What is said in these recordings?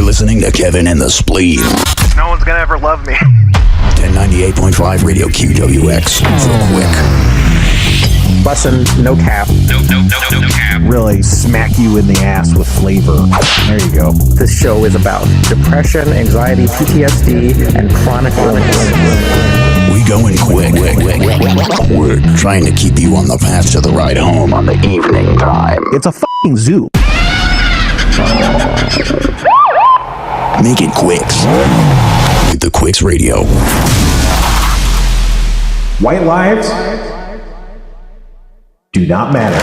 listening to Kevin and the Spleen. No one's gonna ever love me. 1098.5 Radio QWX for quick. Bussin', no cap. No cap. Really smack you in the ass with flavor. There you go. This show is about depression, anxiety, PTSD, and chronic illness. We going quick. We're trying to keep you on the path to the ride home on the evening time. It's a fucking zoo. Make it Quicks with the Quicks Radio. White lives do not matter.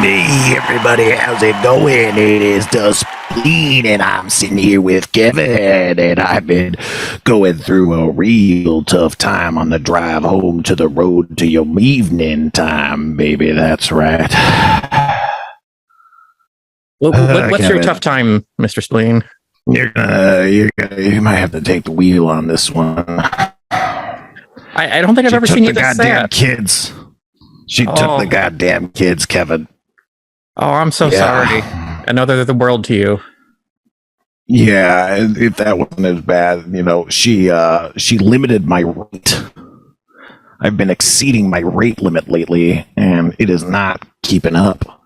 Hey everybody, how's it going? It is the Spleen, and I'm sitting here with Kevin, and I've been going through a real tough time on the drive home to the road to your evening time, baby. That's right. What's your tough time, Mr. Spleen? You might have to take the wheel on this one. I don't think I've ever seen you this sad. Kids. She took the goddamn kids, Kevin. Oh, I'm so sorry. Another the world to you. Yeah, if that wasn't as bad, you know, she limited my rate. I've been exceeding my rate limit lately, and it is not keeping up.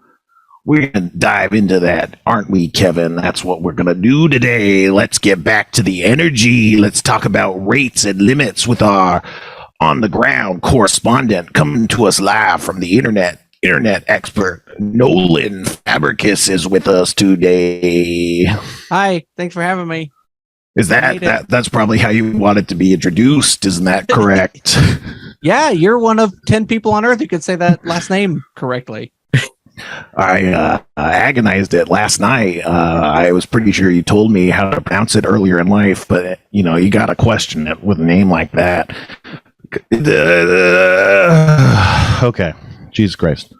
We're going to dive into that, aren't we, Kevin? That's what we're going to do today. Let's get back to the energy. Let's talk about rates and limits with our on-the-ground correspondent coming to us live from the internet expert. Nolan Fabricius is with us today. Hi, thanks for having me. Is that's probably how you want it to be introduced, isn't that correct? Yeah, you're one of 10 people on Earth who could say that last name correctly. I agonized it last night. I was pretty sure you told me how to pronounce it earlier in life, but you know, you got to question it with a name like that. Okay. Jesus Christ.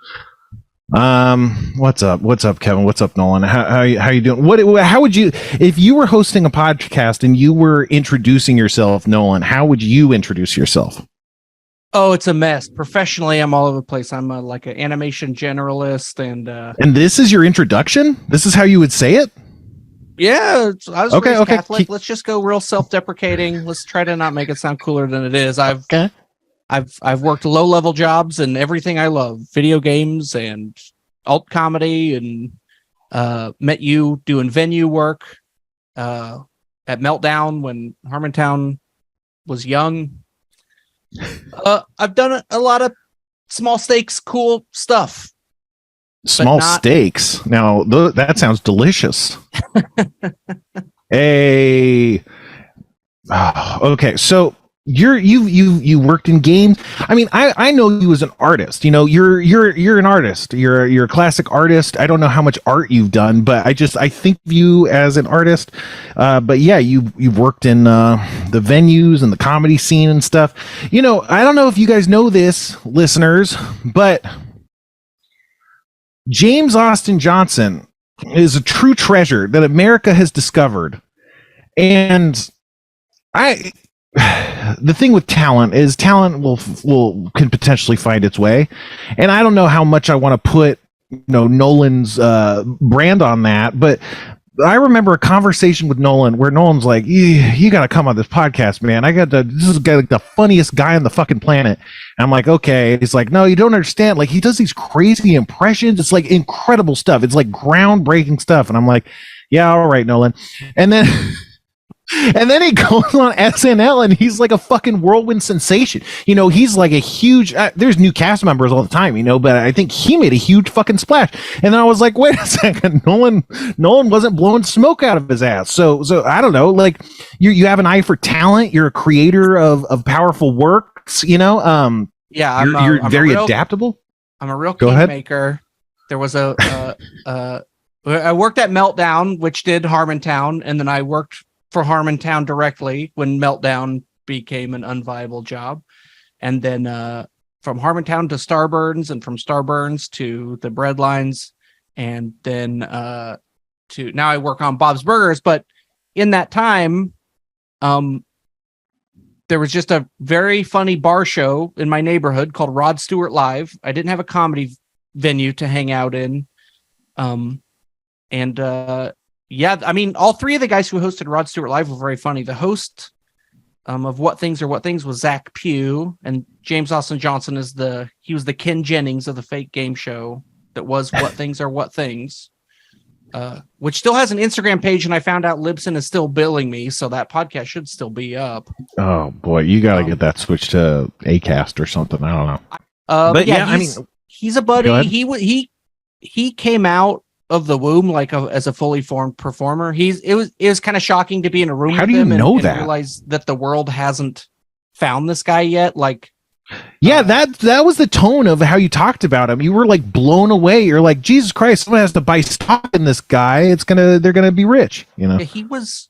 What's up, Kevin? What's up, Nolan? How you doing? How would you, if you were hosting a podcast and you were introducing yourself, Nolan, how would you introduce yourself? Oh, it's a mess. Professionally, I'm all over the place. I'm like an animation generalist, and this is your introduction? This is how you would say it? Yeah, I was raised Catholic. Let's just go real self-deprecating. Let's try to not make it sound cooler than it is. I've worked low-level jobs and everything I love, video games and alt comedy, and met you doing venue work at Meltdown when Harmontown was young. I've done a lot of small stakes, cool stuff. Small steaks. Now that sounds delicious. Hey, okay. So you worked in games. I mean, I know you as an artist. You know, you're an artist. You're a classic artist. I don't know how much art you've done, but I think of you as an artist. But yeah, you've worked in the venues and the comedy scene and stuff. You know, I don't know if you guys know this, listeners, but James Austin Johnson is a true treasure that America has discovered. And the thing with talent is talent can potentially find its way. And I don't know how much I want to put, you know, Nolan's brand on that, but I remember a conversation with Nolan where Nolan's like, you got to come on this podcast, man. This is like the funniest guy on the fucking planet. And I'm like, okay. He's like, no, you don't understand. Like, he does these crazy impressions. It's like incredible stuff. It's like groundbreaking stuff. And I'm like, yeah, all right, Nolan. And then he goes on SNL and he's like a fucking whirlwind sensation. You know, he's like a huge, there's new cast members all the time, you know, but I think he made a huge fucking splash. And then I was like, wait a second, Nolan wasn't blowing smoke out of his ass. So I don't know, like you have an eye for talent. You're a creator of powerful works, you know? Yeah, you're very adaptable. I'm a real kingmaker. There was I worked at Meltdown, which did Harmontown, and then I worked for Harmontown directly when Meltdown became an unviable job. And then from Harmontown to Starburns, and from Starburns to the Breadlines, and then to now I work on Bob's Burgers. But in that time, there was just a very funny bar show in my neighborhood called Rod Stewart Live. I didn't have a comedy venue to hang out in. Yeah, I mean, all three of the guys who hosted Rod Stewart Live were very funny. The host of What Things Are What Things was Zach Pugh, and James Austin Johnson was the Ken Jennings of the fake game show that was What Things Are What Things, which still has an Instagram page, and I found out Libsyn is still billing me, so that podcast should still be up. Oh boy, you got to get that switched to Acast or something. I don't know. But yeah, he's a buddy. He came out of the womb as a fully formed performer. It was kind of shocking to be in a room with him and realize that the world hasn't found this guy yet. That was the tone of how you talked about him. You were like blown away. You're like, Jesus Christ, someone has to buy stock in this guy. They're gonna be rich. Yeah, he was.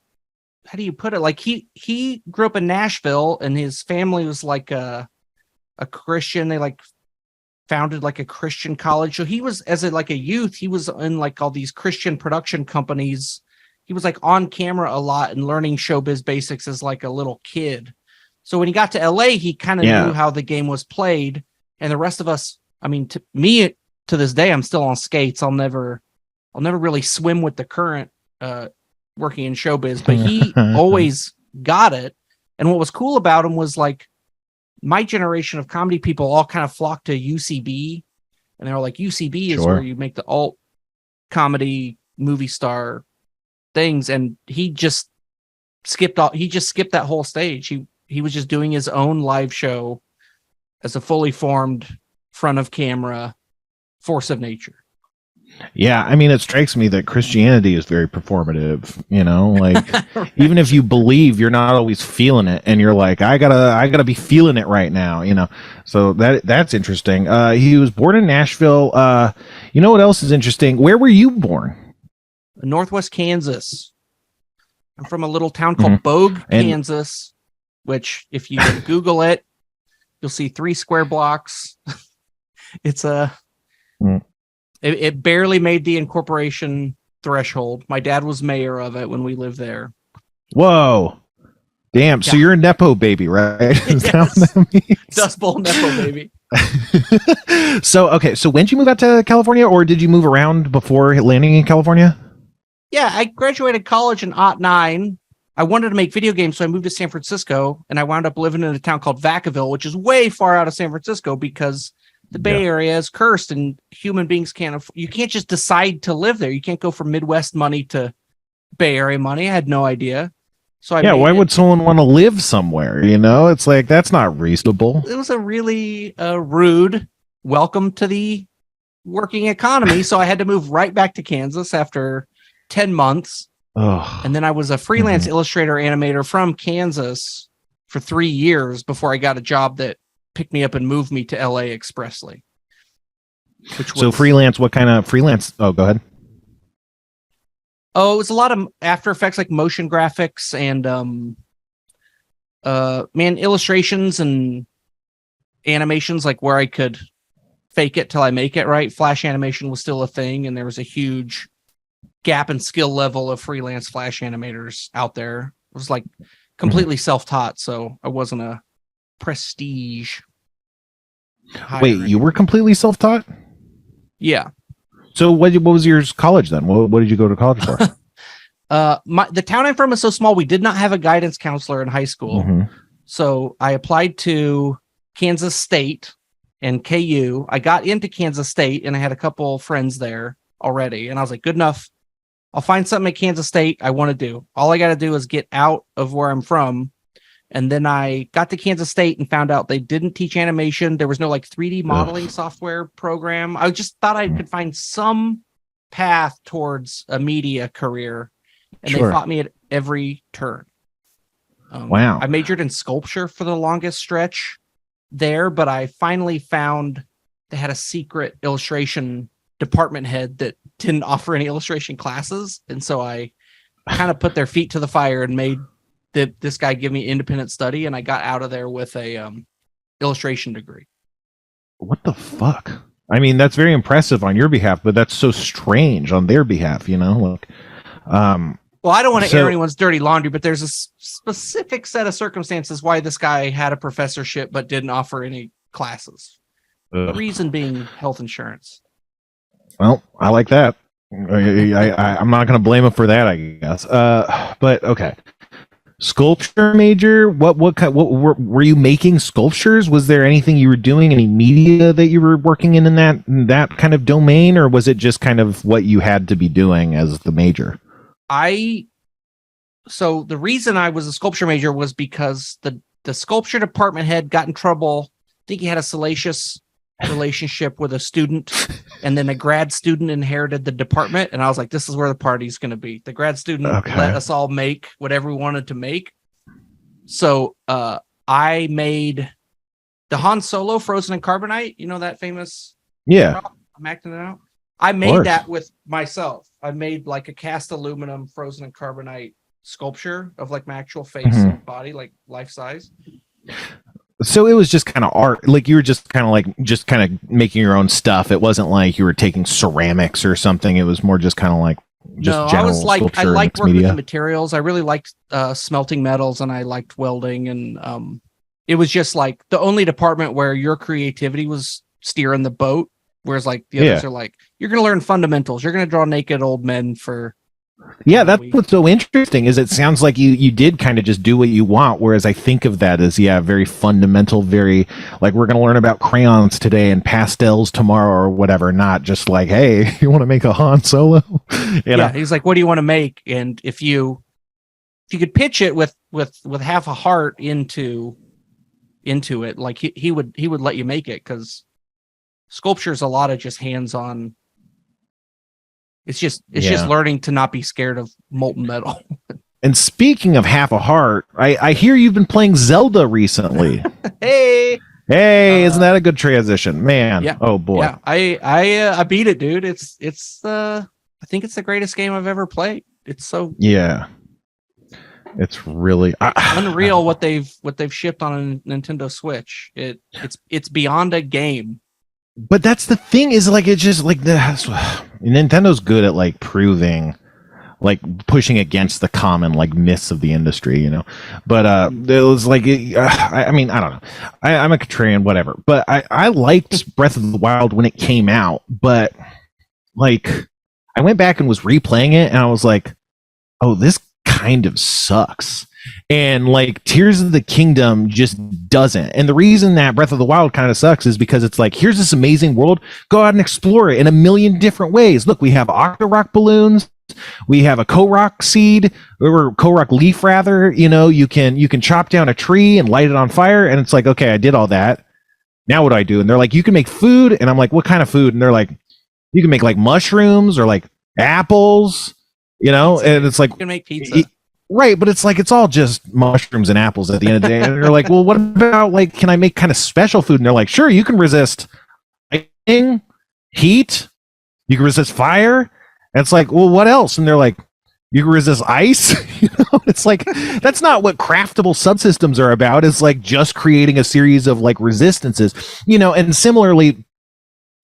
How do you put it? Like he grew up in Nashville, and his family was like a Christian. They founded like a Christian college. So he was, as a youth, he was in like all these Christian production companies. He was like on camera a lot and learning showbiz basics as like a little kid. So when he got to LA, he kind of knew how the game was played. And the rest of us, I mean, to me, to this day, I'm still on skates. I'll never really swim with the current working in showbiz, but he always got it. And what was cool about him was like, my generation of comedy people all kind of flocked to UCB, and they were like, UCB is where you make the alt comedy movie star things. And he just skipped that whole stage. He was just doing his own live show as a fully formed front of camera force of nature. Yeah, I mean, it strikes me that Christianity is very performative, like even if you believe, you're not always feeling it, and you're like, I gotta be feeling it right now, so that's interesting. He was born in Nashville. You know what else is interesting? Where were you born? Northwest Kansas. I'm from a little town called Bogue, Kansas, which if you Google it, you'll see 3 square blocks. It's It barely made the incorporation threshold. My dad was mayor of it when we lived there. Whoa. Damn. So you're a Nepo baby, right? Is that what that means? Dust Bowl Nepo baby. So when did you move out to California, or did you move around before landing in California? Yeah, I graduated college in '09. I wanted to make video games, so I moved to San Francisco, and I wound up living in a town called Vacaville, which is way far out of San Francisco because the Bay Area is cursed, and human beings you can't just decide to live there. You can't go from Midwest money to Bay Area money. I had no idea. So why would someone want to live somewhere? It's like, that's not reasonable. It was a really rude welcome to the working economy. So I had to move right back to Kansas after 10 months. And then I was a freelance illustrator animator from Kansas for 3 years before I got a job that picked me up and moved me to LA expressly. So freelance, what kind of freelance? Oh, go ahead. Oh, it was a lot of After Effects, like motion graphics and illustrations and animations, like where I could fake it till I make it, right? Flash animation was still a thing, and there was a huge gap in skill level of freelance Flash animators out there. It was like completely self-taught, so I wasn't a prestige hiring. Wait, you were completely self-taught? Yeah. So what was your college then? What did you go to college for? The town I'm from is so small, we did not have a guidance counselor in high school. So I applied to Kansas State and KU. I got into Kansas State, and I had a couple friends there already, and I was like, good enough. I'll find something at Kansas State I want to do. All I got to do is get out of where I'm from. And then I got to Kansas State and found out they didn't teach animation. There was no like 3D modeling software program. I just thought I could find some path towards a media career. And they fought me at every turn. Wow. I majored in sculpture for the longest stretch there, but I finally found they had a secret illustration department head that didn't offer any illustration classes. And so I kind of put their feet to the fire and made this guy give me independent study, and I got out of there with a illustration degree. What the fuck? I mean, that's very impressive on your behalf, but that's so strange on their behalf, Look, well, I don't want to air anyone's dirty laundry, but there's a specific set of circumstances why this guy had a professorship but didn't offer any classes. The reason being health insurance. Well, I like that. I'm not going to blame him for that, I guess. But okay. Sculpture major. What were you making sculptures? Was there anything you were doing? Any media that you were working in that kind of domain, or was it just kind of what you had to be doing as the major? So the reason I was a sculpture major was because the sculpture department head got in trouble. I think he had a salacious relationship with a student, and then a grad student inherited the department, and I was like, this is where the party's going to be. The grad student let us all make whatever we wanted to make. So I made the Han Solo frozen in carbonite. You know that famous I'm acting it out. I made that with myself. I made like a cast aluminum frozen in carbonite sculpture of like my actual face and body, like life size. So it was just kind of art, like you were just kind of making your own stuff. It wasn't like you were taking ceramics or something. It was more just kind of like I was like, I liked working with the materials. I really liked smelting metals, and I liked welding, and it was just like the only department where your creativity was steering the boat, whereas like the others are like, you're going to learn fundamentals. You're going to draw naked old men for. Yeah, that's what's so interesting is it sounds like you did kind of just do what you want, whereas I think of that as very fundamental, very like we're going to learn about crayons today and pastels tomorrow or whatever, not just like, hey, you want to make a Han Solo? He's like, what do you want to make? And if you could pitch it with half a heart into it, like he would let you make it, because sculpture is a lot of just hands-on. It's just learning to not be scared of molten metal. And speaking of half a heart, I hear you've been playing Zelda recently. Hey, isn't that a good transition, man? Yeah. Oh boy. Yeah, I beat it, dude. It's I think it's the greatest game I've ever played. It's so it's really unreal what they've shipped on a Nintendo Switch. It's beyond a game. But that's the thing, is like it's just like Nintendo's good at like proving, like pushing against the common like myths of the industry, you know. But it was like I mean, I don't know. I'm a contrarian, whatever. But I liked Breath of the Wild when it came out, but like I went back and was replaying it, and I was like, oh, this kind of sucks. And like Tears of the Kingdom just doesn't. And the reason that Breath of the Wild kind of sucks is because it's like, here's this amazing world, go out and explore it in a million different ways. Look, we have Octorok balloons, we have a Korok seed, or Korok leaf rather. You know, you can chop down a tree and light it on fire, and it's like, okay, I did all that. Now what do I do? And they're like, you can make food, and I'm like, what kind of food? And they're like, you can make like mushrooms or like apples, you know, pizza. And it's like, you can make pizza. Right, but it's like it's all just mushrooms and apples at the end of the day. And they're like, well, what about like, can I make kind of special food? And they're like, sure, you can resist lightning, heat, you can resist fire. And it's like, well, what else? And they're like, you can resist ice. You know, it's like that's not what craftable subsystems are about. It's like just creating a series of like resistances, you know. And similarly,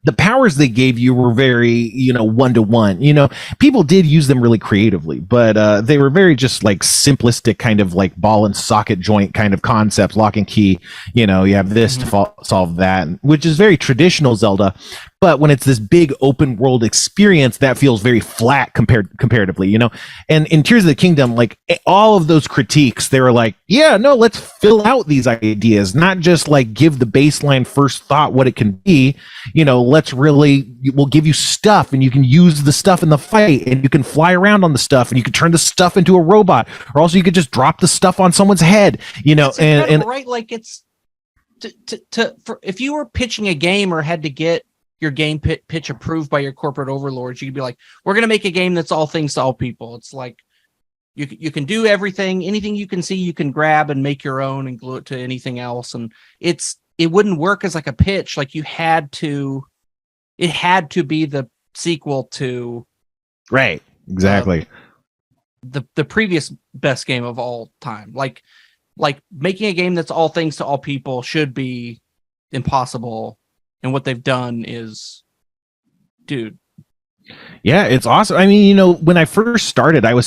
the powers they gave you were very, you know, one-to-one. You know, people did use them really creatively, but they were very just like simplistic kind of like ball and socket joint kind of concepts, lock and key. You know, you have this to solve that, which is very traditional Zelda. But when it's this big open world experience, that feels very flat comparatively, you know. And in Tears of the Kingdom, like all of those critiques, they were like, yeah, no, let's fill out these ideas, not just like give the baseline first thought what it can be. You know, we'll give you stuff, and you can use the stuff in the fight, and you can fly around on the stuff, and you can turn the stuff into a robot, or also you could just drop the stuff on someone's head, you know. And right, like it's if you were pitching a game or had to get your game pitch approved by your corporate overlords, you could be like, we're going to make a game that's all things to all people. It's like you can do everything, anything you can see, you can grab and make your own and glue it to anything else. And it wouldn't work as like a pitch. Like it had to be the sequel to right. Exactly. The previous best game of all time. Like making a game that's all things to all people should be impossible. And what they've done is, dude. Yeah, it's awesome. I mean, you know, when I first started, I would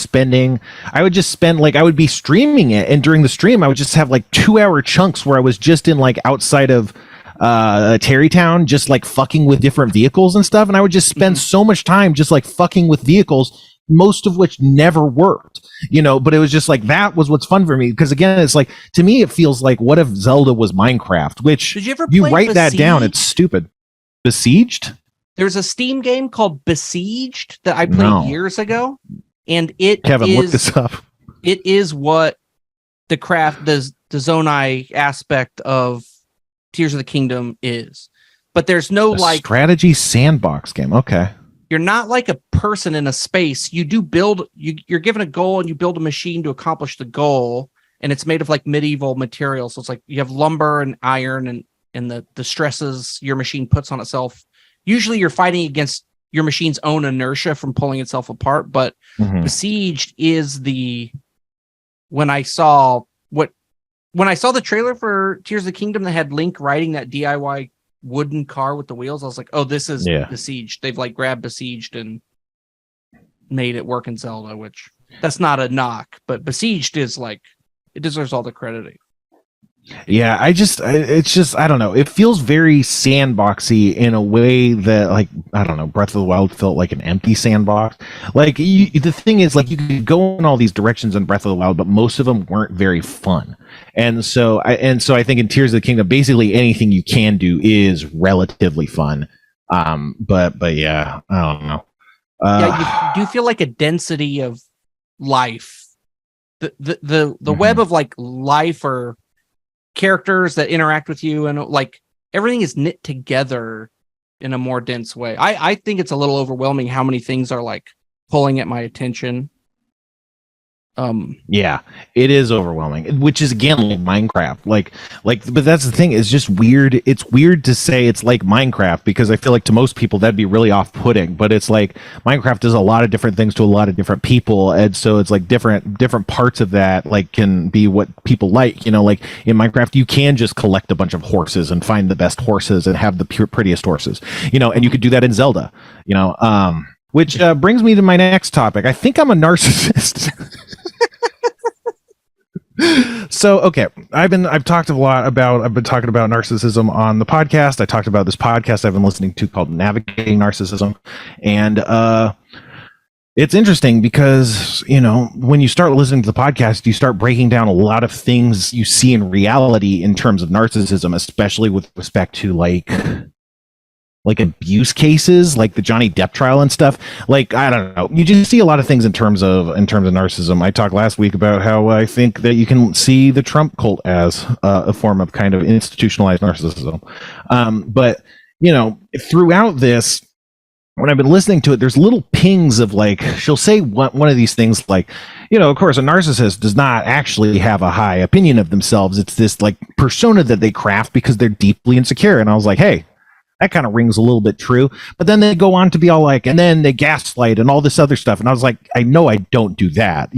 be streaming it. And during the stream, I would just have like 2-hour chunks where I was just in like outside of Terrytown, just like fucking with different vehicles and stuff. And I would just spend so much time just like fucking with vehicles, most of which never worked, but it was just like, that was what's fun for me. Because again, it's like, to me, it feels like, what if Zelda was Minecraft, which Did you ever you play write that down. Besieged? It's stupid. Besieged? There's a Steam game called Besieged that I played years ago. And Kevin, look this up. It is what the Zonai aspect of Tears of the Kingdom is. But there's no strategy sandbox game. Okay. You're not like a person in a space. You do build, you're given a goal and you build a machine to accomplish the goal. And it's made of like medieval materials. So it's like you have lumber and iron and the stresses your machine puts on itself. Usually you're fighting against your machine's own inertia from pulling itself apart. But Besieged is when I saw the trailer for Tears of the Kingdom that had Link riding that DIY wooden car with the wheels, I was like, oh, this is Besieged. They've like grabbed Besieged and made it work in Zelda, which that's not a knock, but Besieged is like, it deserves all the credit. Yeah, it's just I don't know. It feels very sandboxy in a way that, like, I don't know, Breath of the Wild felt like an empty sandbox. Like, the thing is, like, you could go in all these directions in Breath of the Wild, but most of them weren't very fun. And so I think in Tears of the Kingdom, basically anything you can do is relatively fun. But yeah, I don't know. You do feel like a density of life. The web of like life or characters that interact with you, and like everything is knit together in a more dense way. I think it's a little overwhelming how many things are like pulling at my attention. Yeah, it is overwhelming, which is again like Minecraft. Like, but that's the thing. It's just weird. It's weird to say it's like Minecraft because I feel like to most people that'd be really off-putting. But it's like Minecraft does a lot of different things to a lot of different people, and so it's like different parts of that like can be what people like. Like in Minecraft, you can just collect a bunch of horses and find the best horses and have the prettiest horses. And you could do that in Zelda. Which brings me to my next topic. I think I'm a narcissist. So, okay, I've been talking about narcissism on the podcast. I talked about this podcast I've been listening to called Navigating Narcissism. And it's interesting because, when you start listening to the podcast, you start breaking down a lot of things you see in reality in terms of narcissism, especially with respect to like abuse cases, like the Johnny Depp trial and stuff. Like, I don't know. You just see a lot of things in terms of narcissism. I talked last week about how I think that you can see the Trump cult as a form of kind of institutionalized narcissism. But throughout this, when I've been listening to it, there's little pings of like, she'll say one of these things like, of course, a narcissist does not actually have a high opinion of themselves. It's this like persona that they craft because they're deeply insecure. And I was like, hey, that kind of rings a little bit true. But then they go on to be all like, and then they gaslight and all this other stuff. And I was like, I know I don't do that,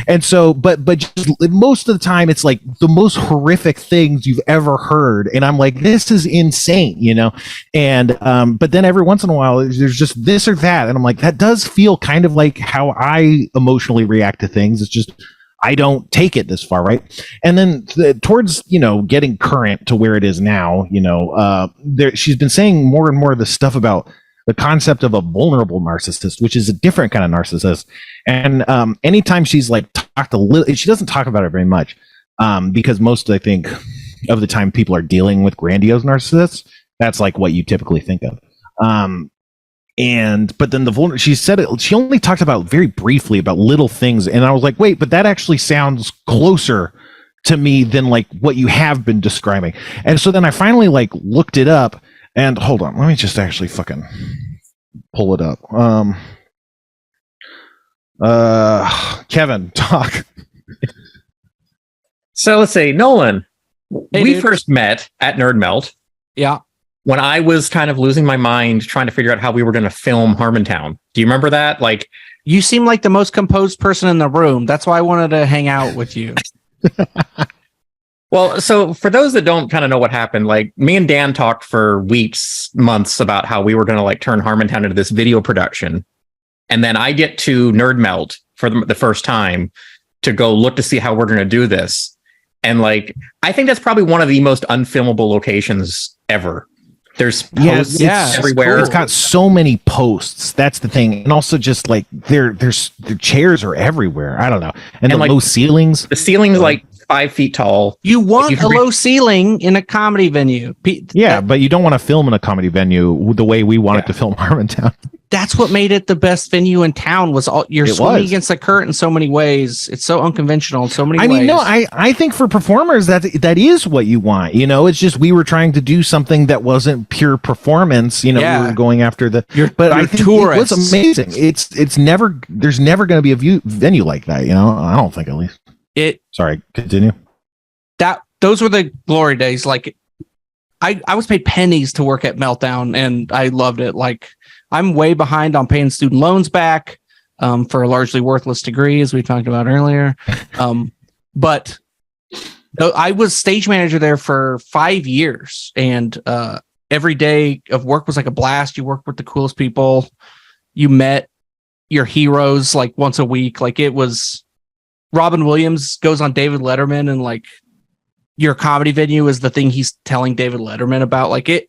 And so, but just most of the time, it's like the most horrific things you've ever heard. And I'm like, this is insane, And, but then every once in a while, there's just this or that. And I'm like, that does feel kind of like how I emotionally react to things. It's just, I don't take it this far, right? And then towards, getting current to where it is now, she's been saying more and more of this stuff about the concept of a vulnerable narcissist, which is a different kind of narcissist. And anytime she's like talked a little, she doesn't talk about it very much because most, I think, of the time people are dealing with grandiose narcissists. That's like what you typically think of. But then she said it, she only talked about very briefly about little things. And I was like, wait, but that actually sounds closer to me than like what you have been describing. And so then I finally like looked it up and hold on, let me just actually fucking pull it up. Kevin, talk. So let's say, Nolan, hey, we dude. first met at Nerd Melt. Yeah. When I was kind of losing my mind trying to figure out how we were going to film Harmontown. Do you remember that? Like, you seem like the most composed person in the room. That's why I wanted to hang out with you. Well, so for those that don't kind of know what happened, like me and Dan talked for weeks, months about how we were going to like turn Harmontown into this video production. And then I get to Nerd Melt for the first time to go look to see how we're going to do this. And like, I think that's probably one of the most unfilmable locations ever. There's posts everywhere. It's got so many posts. That's the thing. And also just like there's the chairs are everywhere. I don't know. And the like, low ceilings. The ceiling's like 5 feet tall. You want a low ceiling in a comedy venue. But you don't want to film in a comedy venue the way we wanted to film Harmontown. That's what made it the best venue in town. You're swimming against the current in so many ways. It's so unconventional in so many ways. I mean, no, I think for performers that is what you want. You know, it's just we were trying to do something that wasn't pure performance. You know, we were going after I think tourists. It was amazing. It's never there's never going to be a venue like that. You know, I don't think at least. Sorry, continue. Those were the glory days. Like I was paid pennies to work at Meltdown, and I loved it. Like I'm way behind on paying student loans back for a largely worthless degree, as we talked about earlier. But I was stage manager there for 5 years, and every day of work was like a blast. You worked with the coolest people. You met your heroes like once a week. Like it was. Robin Williams goes on David Letterman, and like your comedy venue is the thing he's telling David Letterman about. Like it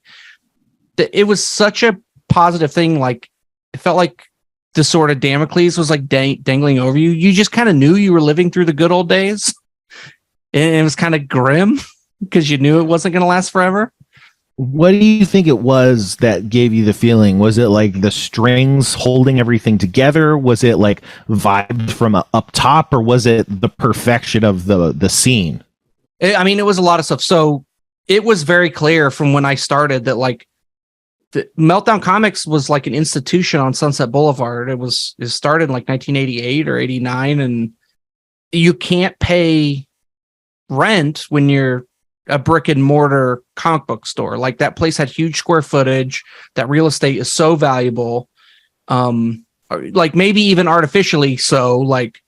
was such a positive thing. Like it felt like the sort of Damocles was like dangling over you. You just kind of knew you were living through the good old days, and it was kind of grim because you knew it wasn't going to last forever. What do you think it was that gave you the feeling? Was it like the strings holding everything together? Was it like vibed from up top, or was it the perfection of the scene? I mean, it was a lot of stuff. So it was very clear from when I started that like the Meltdown Comics was like an institution on Sunset Boulevard. It started in like 1988 or 89, and you can't pay rent when you're a brick and mortar comic book store. Like that place had huge square footage. That real estate is so valuable. Like maybe even artificially so. Like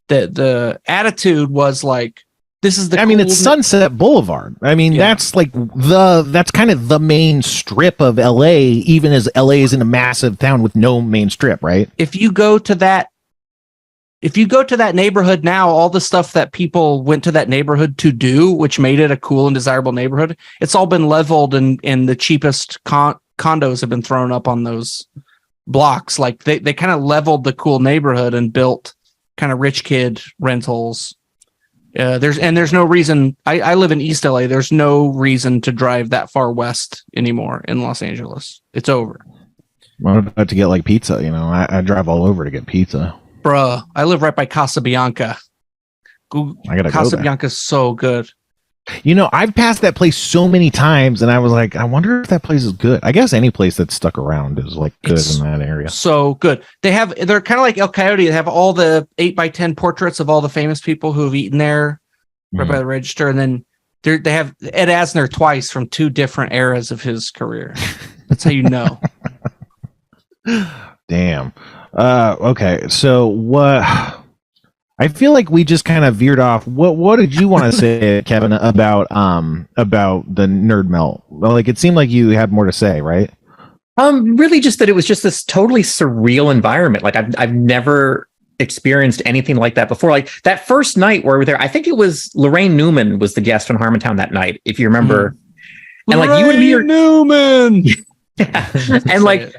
the attitude was like, this is the. I mean, it's Sunset Boulevard. I mean, that's like that's kind of the main strip of LA, even as LA is in a massive town with no main strip, right? If you go to that neighborhood now, all the stuff that people went to that neighborhood to do, which made it a cool and desirable neighborhood, it's all been leveled, and the cheapest condos have been thrown up on those blocks. Like they kind of leveled the cool neighborhood and built kind of rich kid rentals. There's no reason. I live in East LA. There's no reason to drive that far west anymore in Los Angeles. It's over. What about to get like pizza? You know, I drive all over to get pizza. Bruh, I live right by Casabianca. Casabianca's so good. You know, I've passed that place so many times, and I was like, I wonder if that place is good. I guess any place that's stuck around is like good in that area. So good. They're kind of like El Coyote. They have all the 8x10 portraits of all the famous people who have eaten there right by the register, and then they have Ed Asner twice from 2 different eras of his career. That's how you know. Damn. Okay, so what? I feel like we just kind of veered off. What did you want to say, Kevin, about the Nerd Melt? Well, like it seemed like you had more to say, right? Really, just that it was just this totally surreal environment. Like I've never experienced anything like that before. Like that first night where we were there, I think it was Lorraine Newman was the guest on Harmontown that night, if you remember. And like you and me are Newman. Yeah. And like.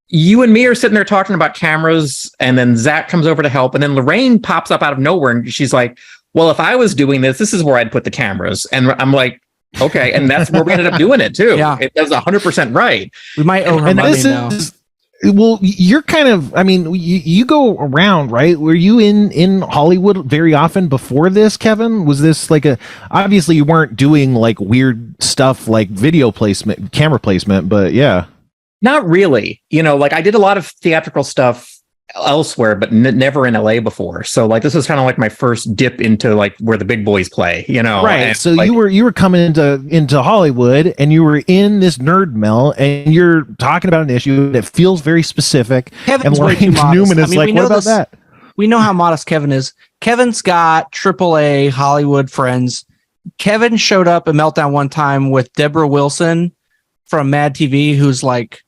You and me are sitting there talking about cameras, and then Zach comes over to help, and then Lorraine pops up out of nowhere, and she's like, well, if I was doing this is where I'd put the cameras. And I'm like, okay. And that's where we ended up doing it, too. Yeah. It was 100% right. We might owe her money now. Well, you're kind of, I mean, you go around, right? Were you in Hollywood very often before this, Kevin? Was this like obviously you weren't doing like weird stuff like video placement, camera placement, but yeah. Not really. You know, like I did a lot of theatrical stuff elsewhere, but never in LA before. So like this was kind of like my first dip into like where the big boys play, you know. Right. And, so like, you were coming into Hollywood, and you were in this Nerd Melt, and you're talking about an issue that feels very specific. Kevin's and way too modest. Newman is like, what about that? We know how modest Kevin is. Kevin's got AAA Hollywood friends. Kevin showed up at Meltdown one time with Deborah Wilson from Mad TV, who's like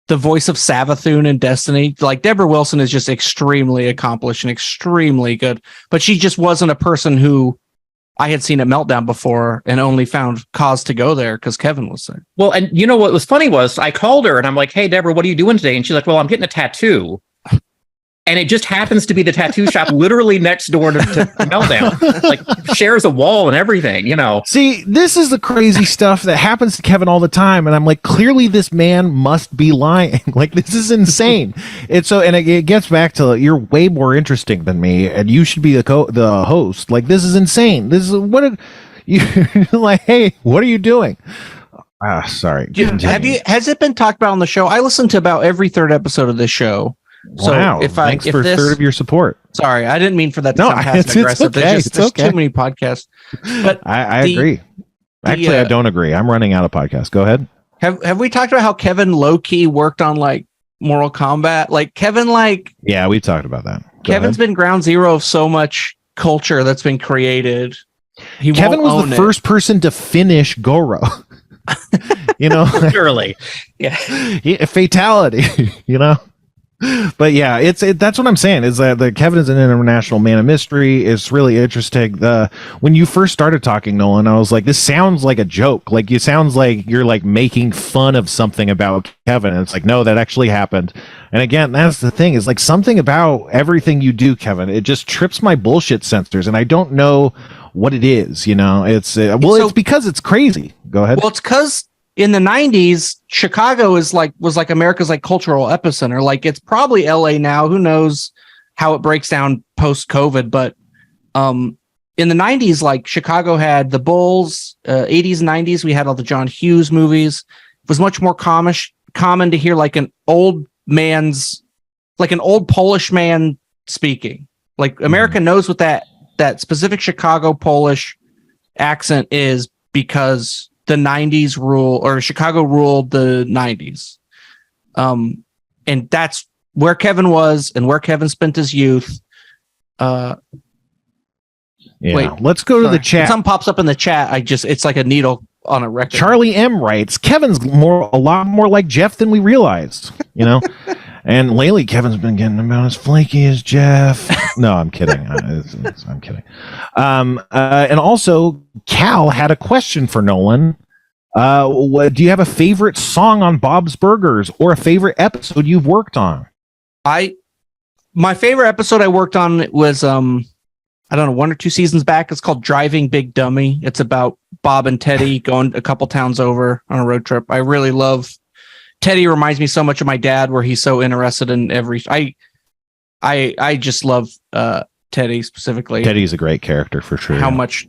the voice of Savathun in Destiny. Like Deborah Wilson is just extremely accomplished and extremely good, but she just wasn't a person who I had seen at Meltdown before and only found cause to go there because Kevin was there. Well, and you know what was funny was I called her and I'm like, "Hey, Deborah, what are you doing today?" And she's like, "Well, I'm getting a tattoo." And it just happens to be the tattoo shop literally next door to Meltdown. Like, shares a wall and everything, you know. See, this is the crazy stuff that happens to Kevin all the time, and I'm like, clearly this man must be lying. Like, this is insane. It's so, and it gets back to, you're way more interesting than me, and you should be the host. Like, this is insane. This is what you like. Hey, what are you doing? Sorry. Has it been talked about on the show? I listened to about every third episode of this show. So wow! Thanks for a third of your support. Sorry, I didn't mean for that to sound passive aggressive. There's too many podcasts. But I agree. Actually, I don't agree. I'm running out of podcasts. Go ahead. Have we talked about how Kevin low key worked on like Mortal Kombat? Like Kevin, yeah, we talked about that. Kevin's been ground zero of so much culture that's been created. Kevin was the first person to finish Goro. You know, literally, yeah, fatality. You know. But yeah, that's what I'm saying is that Kevin is an international man of mystery. It's really interesting. When you first started talking, Nolan, I was like, this sounds like a joke. Like, it sounds like you're like making fun of something about Kevin. And it's like, no, that actually happened. And again, that's the thing is like something about everything you do, Kevin. It just trips my bullshit sensors, and I don't know what it is. You know, it's because it's crazy. Go ahead. Well, it's because in the 90s, Chicago was like America's like cultural epicenter. Like, it's probably LA now. Who knows how it breaks down post COVID? But in the 90s, like Chicago had the Bulls. 80s, 90s, we had all the John Hughes movies. It was much more common to hear like an old Polish man speaking. Like, America knows what that specific Chicago Polish accent is because the 90s Chicago ruled the 90s. And that's where Kevin was and where Kevin spent his youth. Yeah. Let's go to the chat. If something pops up in the chat, it's like a needle on a record. Charlie M writes, Kevin's a lot more like Jeff than we realized, you know? And lately, Kevin's been getting about as flaky as Jeff. No, I'm kidding. I'm kidding. And also, Cal had a question for Nolan. Do you have a favorite song on Bob's Burgers or a favorite episode you've worked on? My favorite episode I worked on was, I don't know, 1 or 2 seasons back. It's called Driving Big Dummy. It's about Bob and Teddy going a couple towns over on a road trip. I really love Teddy. Reminds me so much of my dad, where he's so interested in I just love Teddy specifically. Teddy's a great character for sure. How much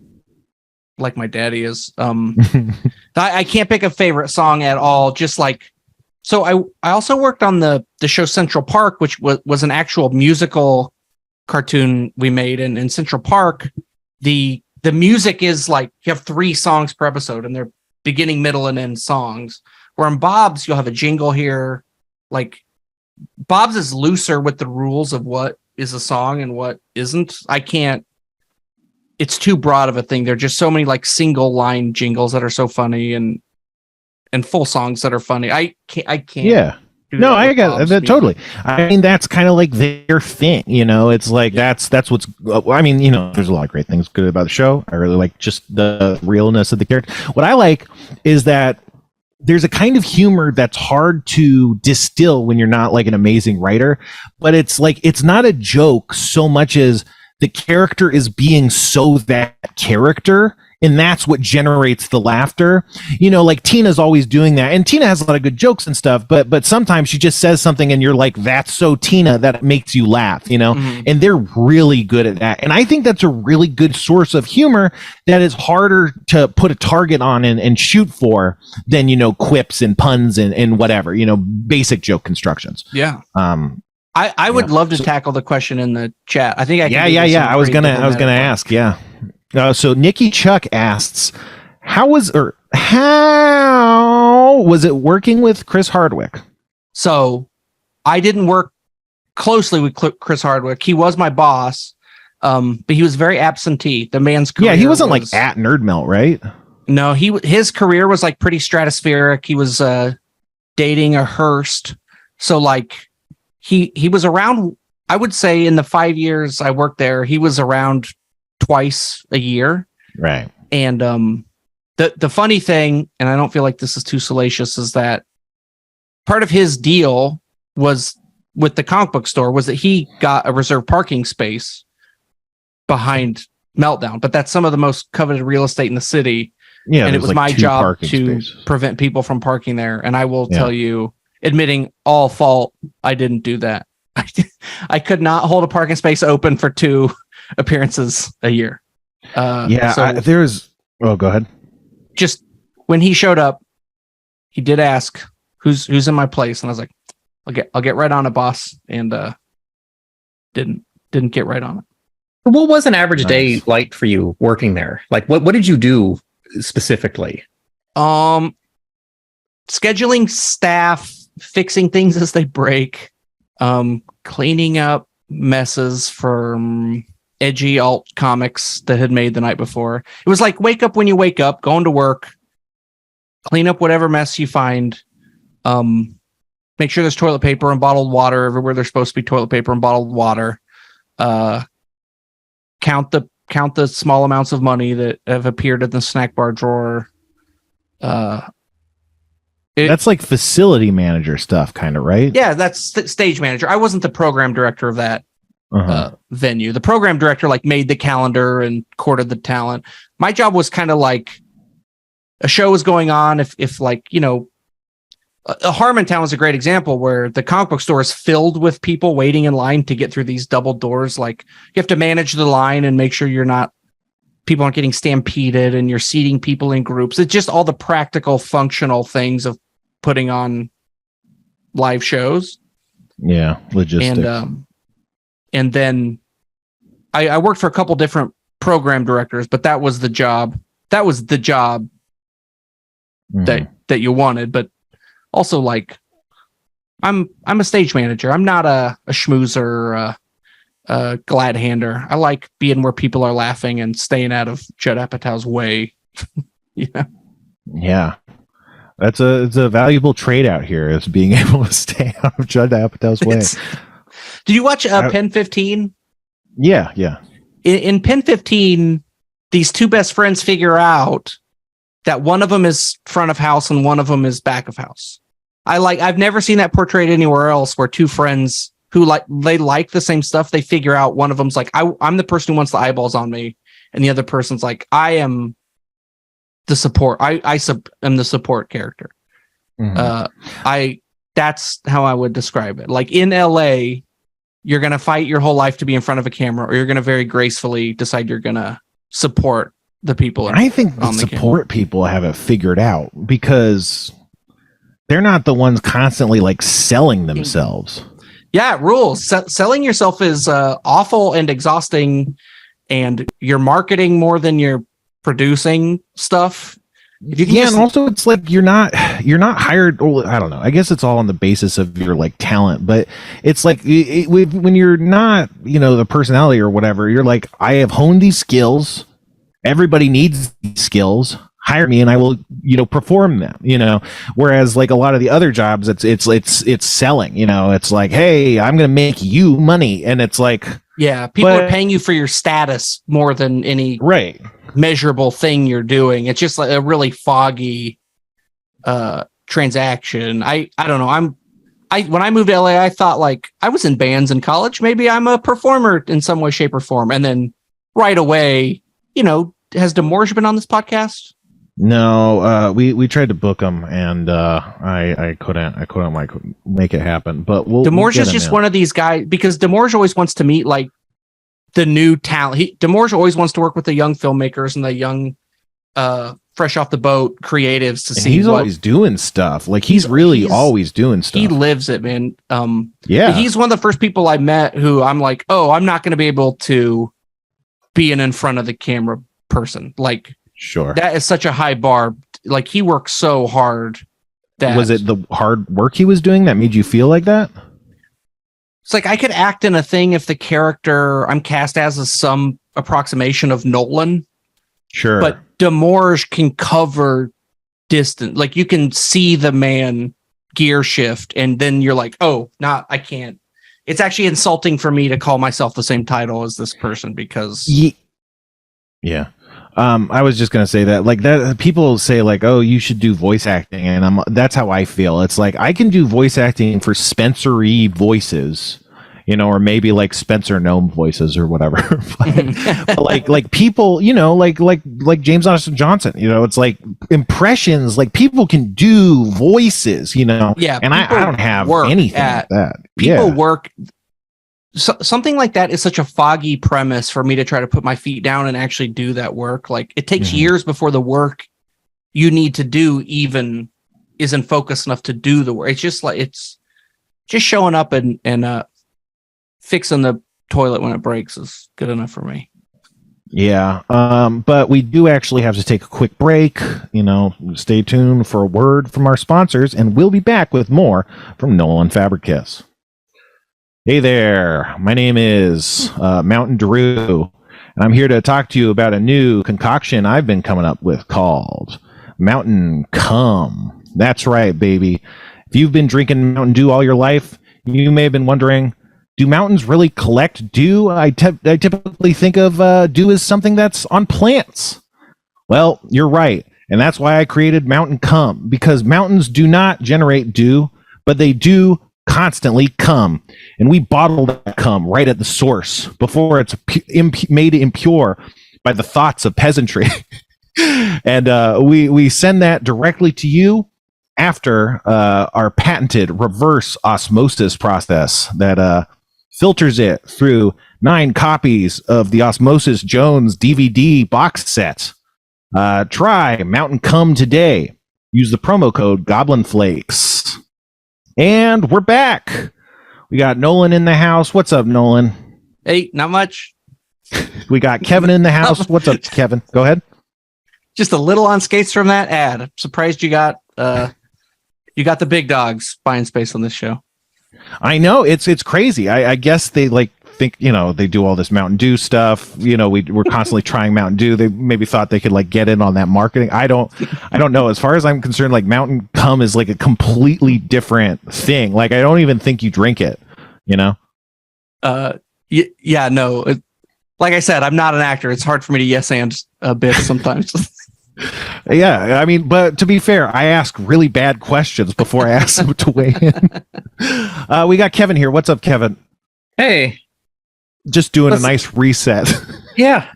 like my daddy is. I can't pick a favorite song at all. Just like, so I also worked on the show Central Park, which was an actual musical cartoon we made. And in Central Park, the music is like, you have 3 songs per episode and they're beginning, middle, and end songs. Where in Bob's, you'll have a jingle here. Like, Bob's is looser with the rules of what is a song and what isn't. It's too broad of a thing. There are just so many like single line jingles that are so funny and full songs that are funny. I can't. Yeah. No, I get that totally. I mean, that's kind of like their thing, you know. It's like that's what's. I mean, you know, there's a lot of great things good about the show. I really like just the realness of the character. What I like is that there's a kind of humor that's hard to distill when you're not like an amazing writer, but it's like it's not a joke so much as the character is being so that character, and that's what generates the laughter. You know, like Tina's always doing that, and Tina has a lot of good jokes and stuff, but sometimes she just says something and you're like, that's so Tina, that it makes you laugh, you know. And they're really good at that, and I think that's a really good source of humor that is harder to put a target on and shoot for than, you know, quips and puns and whatever, you know, basic joke constructions. Yeah. I would love to tackle the question in the chat. I think I can. Yeah. I was gonna ask. Yeah. So Nikki Chuck asks, how was it working with Chris Hardwick? So I didn't work closely with Chris Hardwick. He was my boss, but he was very absentee. The man's career. Yeah, he wasn't like at Nerd Melt, right? No, his career was like pretty stratospheric. He was dating a Hearst, so like. He was around, I would say in the 5 years I worked there, he was around twice a year. Right. And the funny thing, and I don't feel like this is too salacious, is that part of his deal was with the comic book store was that he got a reserved parking space behind Meltdown, but that's some of the most coveted real estate in the city. Yeah, and it was my job to spaces. prevent people from parking there. And I will tell you, admitting all fault, I didn't do that. I could not hold a parking space open for 2 appearances a year. Oh, go ahead. Just when he showed up, he did ask who's in my place, and I was like, I'll get right on it, boss. And didn't get right on it. What was an average day like for you working there? Like, what did you do specifically? Scheduling staff, fixing things as they break, cleaning up messes from edgy alt comics that had made the night before. It was like wake up when you wake up, going to work, clean up whatever mess you find, make sure there's toilet paper and bottled water everywhere there's supposed to be toilet paper and bottled water. Count the small amounts of money that have appeared in the snack bar drawer. That's like facility manager stuff, kind of, right? Yeah, that's stage manager. I wasn't the program director of that venue. The program director made the calendar and courted the talent. My job was kind of like a show was going on. If Harmontown is a great example where the comic book store is filled with people waiting in line to get through these double doors. Like you have to manage the line and make sure people aren't getting stampeded and you're seating people in groups. It's just all the practical, functional things of putting on live shows. Yeah, logistics. And then I worked for a couple different program directors, but that was the job. That was the job that you wanted. But also, I'm a stage manager. I'm not a schmoozer, a glad hander. I like being where people are laughing and staying out of Judd Apatow's way. Yeah. It's a valuable trade out here, is being able to stay out of Judd Apatow's way. Did you watch Pen 15? Yeah. In Pen 15, these 2 best friends figure out that one of them is front of house and one of them is back of house. I've never seen that portrayed anywhere else, where 2 friends who they like the same stuff, they figure out one of them's like, I'm the person who wants the eyeballs on me, and the other person's like, I am the support. I am the support character. That's how I would describe it. Like in LA, you're gonna fight your whole life to be in front of a camera, or you're gonna very gracefully decide you're gonna support the people. I think the support people have it figured out, because they're not the ones constantly selling themselves. Yeah, it rules. Selling yourself is awful and exhausting, and you're marketing more than you're producing stuff. And also it's like you're not hired. I don't know. I guess it's all on the basis of your talent, but it's like when you're not, the personality or whatever, you're like, I have honed these skills. Everybody needs these skills. Hire me and I will, perform them, whereas a lot of the other jobs, it's selling, it's like, hey, I'm going to make you money. And it's like, yeah, people are paying you for your status more than any measurable thing you're doing. It's just like a really foggy transaction. I don't know. When I moved to LA, I thought I was in bands in college. Maybe I'm a performer in some way, shape, or form. And then right away, has Demorge been on this podcast? No, we tried to book him, and I couldn't make it happen. But Demorge is just one of these guys, because Demorge always wants to meet the new talent. Demorge always wants to work with the young filmmakers and the young, fresh off the boat creatives to see. He's always doing stuff. He's really always doing stuff. He lives it, man. Yeah, he's one of the first people I met who I'm like, oh, I'm not going to be able to be an in front of the camera person. Sure. That is such a high bar. He works so hard. Was it the hard work he was doing that made you feel like that? It's I could act in a thing if the character I'm cast as is some approximation of Nolan. Sure. But Demorge can cover distance. You can see the man gear shift, and then you're like, oh, I can't. It's actually insulting for me to call myself the same title as this person, because... Yeah. I was just gonna say that, like, that people say like, oh, you should do voice acting, and that's how I feel. It's like I can do voice acting for Spencer-y voices, or maybe like Spencer Gnome voices or whatever. but like people, like James Austin Johnson, it's like impressions. Like people can do voices, Yeah, and I don't have anything like that. People work. Something like that is such a foggy premise for me to try to put my feet down and actually do that work. Like it takes years before the work you need to do even isn't focused enough to do the work. It's just like it's just showing up and fixing the toilet when it breaks is good enough for me. Yeah, but we do actually have to take a quick break. Stay tuned for a word from our sponsors, and we'll be back with more from Nolan Fabricius. Hey there, my name is Mountain Drew, and I'm here to talk to you about a new concoction I've been coming up with called Mountain Cum. That's right, baby. If you've been drinking Mountain Dew all your life, you may have been wondering, do mountains really collect dew? I typically think of dew as something that's on plants. Well, you're right, and that's why I created Mountain Cum, because mountains do not generate dew, but they do constantly cum, and we bottle that cum right at the source before it's made impure by the thoughts of peasantry. And we send that directly to you after our patented reverse osmosis process that filters it through 9 copies of the Osmosis Jones DVD box set. Try Mountain Cum today. Use the promo code Goblin Flakes. And we're back. We got Nolan in the house. What's up, Nolan? Hey, not much. We got Kevin in the house. What's up, Kevin? Go ahead. Just a little on skates from that ad. I'm surprised you got the big dogs buying space on this show. I know, it's crazy. I guess they think they do all this Mountain Dew stuff. We're constantly trying Mountain Dew. They maybe thought they could get in on that marketing. I don't know. As far as I'm concerned, Mountain Cum is a completely different thing. I don't even think you drink it. Yeah, no. Like I said, I'm not an actor. It's hard for me to yes and a bit sometimes. Yeah, I mean, but to be fair, I ask really bad questions before I ask them to weigh in. We got Kevin here. What's up, Kevin? Hey. Just doing a nice reset. Yeah.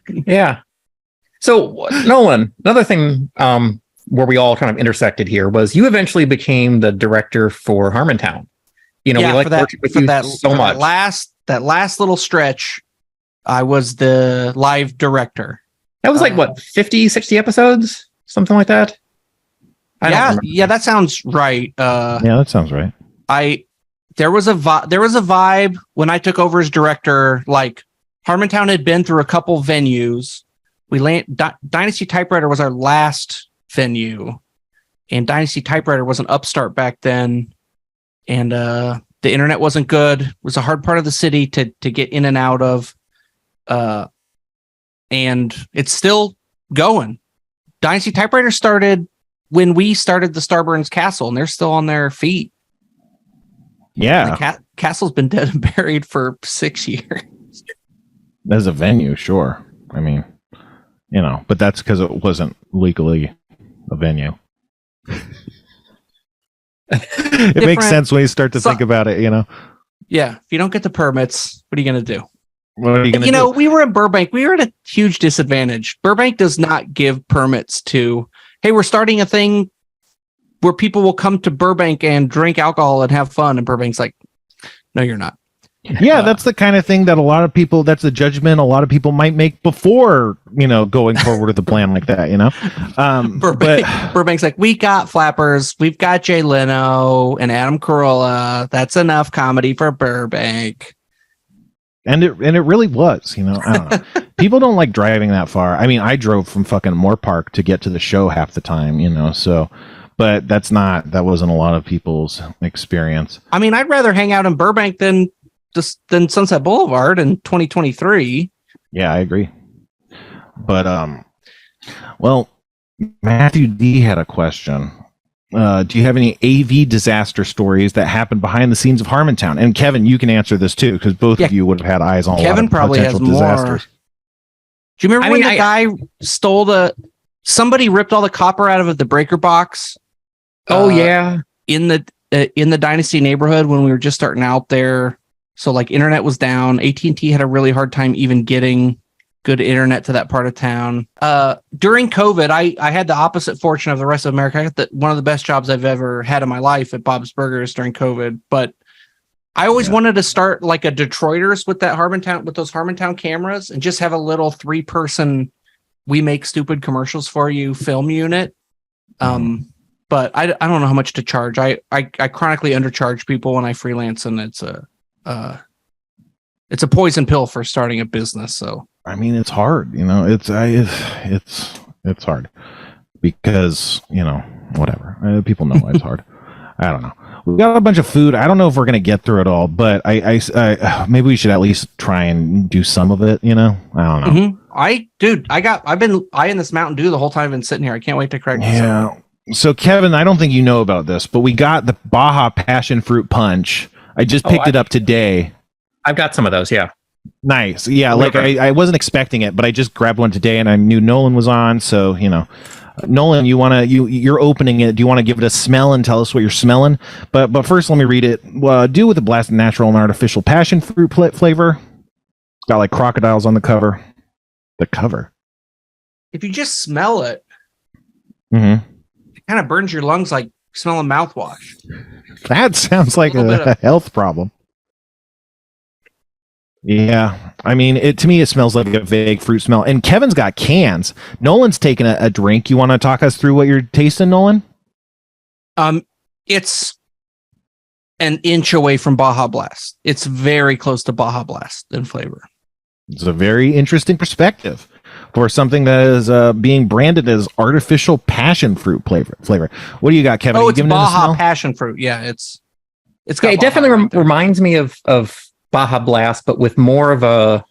So, Nolan, another thing where we all kind of intersected here was you eventually became the director for Harmontown. We like working with you so much. That last little stretch, I was the live director. That was 50, 60 episodes? Something like that? Yeah, that sounds right. Yeah, that sounds right. There was a vibe when I took over as director. Harmontown had been through a couple venues. Dynasty Typewriter was our last venue, and Dynasty Typewriter was an upstart back then, and the internet wasn't good. It was a hard part of the city to get in and out of, and it's still going. Dynasty Typewriter started when we started the Starburns Castle, and they're still on their feet. Yeah. The castle's been dead and buried for 6 years. As a venue, sure. I mean, but that's because it wasn't legally a venue. It makes sense when you start to think about it, Yeah. If you don't get the permits, what are you going to do? What are you going to do? We were in Burbank. We were at a huge disadvantage. Burbank does not give permits to, hey, we're starting a thing where people will come to Burbank and drink alcohol and have fun. And Burbank's like, no, you're not. Yeah, that's the kind of thing that a lot of people, that's the judgment a lot of people might make before, going forward with a plan like that, Burbank's like, we got Flappers, we've got Jay Leno and Adam Carolla. That's enough comedy for Burbank. And it really was, I don't know. People don't like driving that far. I mean, I drove from fucking Moore Park to get to the show half the time, so... But that wasn't a lot of people's experience. I mean, I'd rather hang out in Burbank than Sunset Boulevard in 2023. Yeah, I agree. But, well, Matthew D had a question. Do you have any AV disaster stories that happened behind the scenes of Harmontown? And Kevin, you can answer this too, because both of you would have had eyes on Kevin a lot of probably potential has disasters. Do you remember when the guy somebody ripped all the copper out of the breaker box? Oh yeah. In the Dynasty neighborhood when we were just starting out there. So like internet was down. AT&T had a really hard time even getting good internet to that part of town. During COVID, I had the opposite fortune of the rest of America. I got one of the best jobs I've ever had in my life at Bob's Burgers during COVID. But I always wanted to start like a Detroiters with those Harmontown cameras and just have a little 3-person, we make stupid commercials for you film unit. But I don't know how much to charge. I chronically undercharge people when I freelance, and it's a poison pill for starting a business. So I mean, it's hard, it's hard because, whatever. People know why it's hard. I don't know. We got a bunch of food. I don't know if we're going to get through it all, but I maybe we should at least try and do some of it, I don't know. Mm-hmm. I've been eyeing this Mountain Dew the whole time I've been sitting here. I can't wait to crack this up. So Kevin, I don't think you know about this, but we got the Baja Passion Fruit Punch. I just picked it up today. I've got some of those, yeah. Nice. Yeah, I wasn't expecting it, but I just grabbed one today and I knew Nolan was on, so, Nolan, you're opening it. Do you want to give it a smell and tell us what you're smelling? But first, let me read it. Do with a blast of natural and artificial passion fruit flavor. Got like crocodiles on the cover. The cover. If you just smell it, it kind of burns your lungs like smelling mouthwash. That sounds like a health problem. Yeah, I mean, to me, it smells like a vague fruit smell. And Kevin's got cans. Nolan's taking a drink. You want to talk us through what you're tasting, Nolan? It's an inch away from Baja Blast. It's very close to Baja Blast in flavor. It's a very interesting perspective for something that is being branded as artificial passion fruit flavor. What do you got, Kevin? Oh, it's Baja passion fruit. Yeah, it's got it definitely reminds me of Baja Blast, but with more of a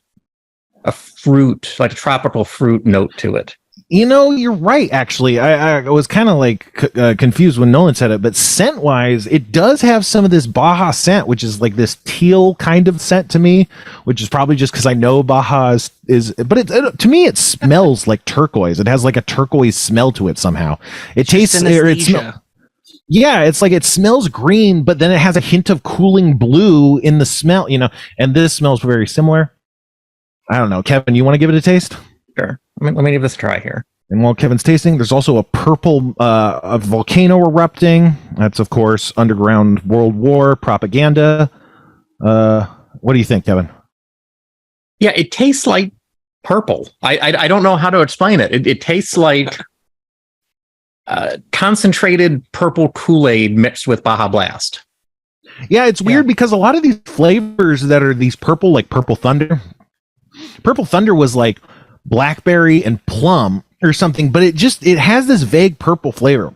fruit, like a tropical fruit note to it. You're right, actually. I was kind of like confused when Nolan said it, but scent-wise, it does have some of this Baja scent, which is like this teal kind of scent to me, which is probably just because I know Baja is but to me, it smells like turquoise. It has like a turquoise smell to it somehow. It tastes... Yeah, it's like it smells green, but then it has a hint of cooling blue in the smell, and this smells very similar. I don't know. Kevin, you want to give it a taste? Sure. Let me give this a try here. And while Kevin's tasting, there's also a purple a volcano erupting. That's, of course, underground World War propaganda. What do you think, Kevin? Yeah, it tastes like purple. I don't know how to explain it. It tastes like... concentrated purple Kool-Aid mixed with Baja Blast. Yeah, it's weird because a lot of these flavors that are these purple, like Purple Thunder was like blackberry and plum or something, but it has this vague purple flavor.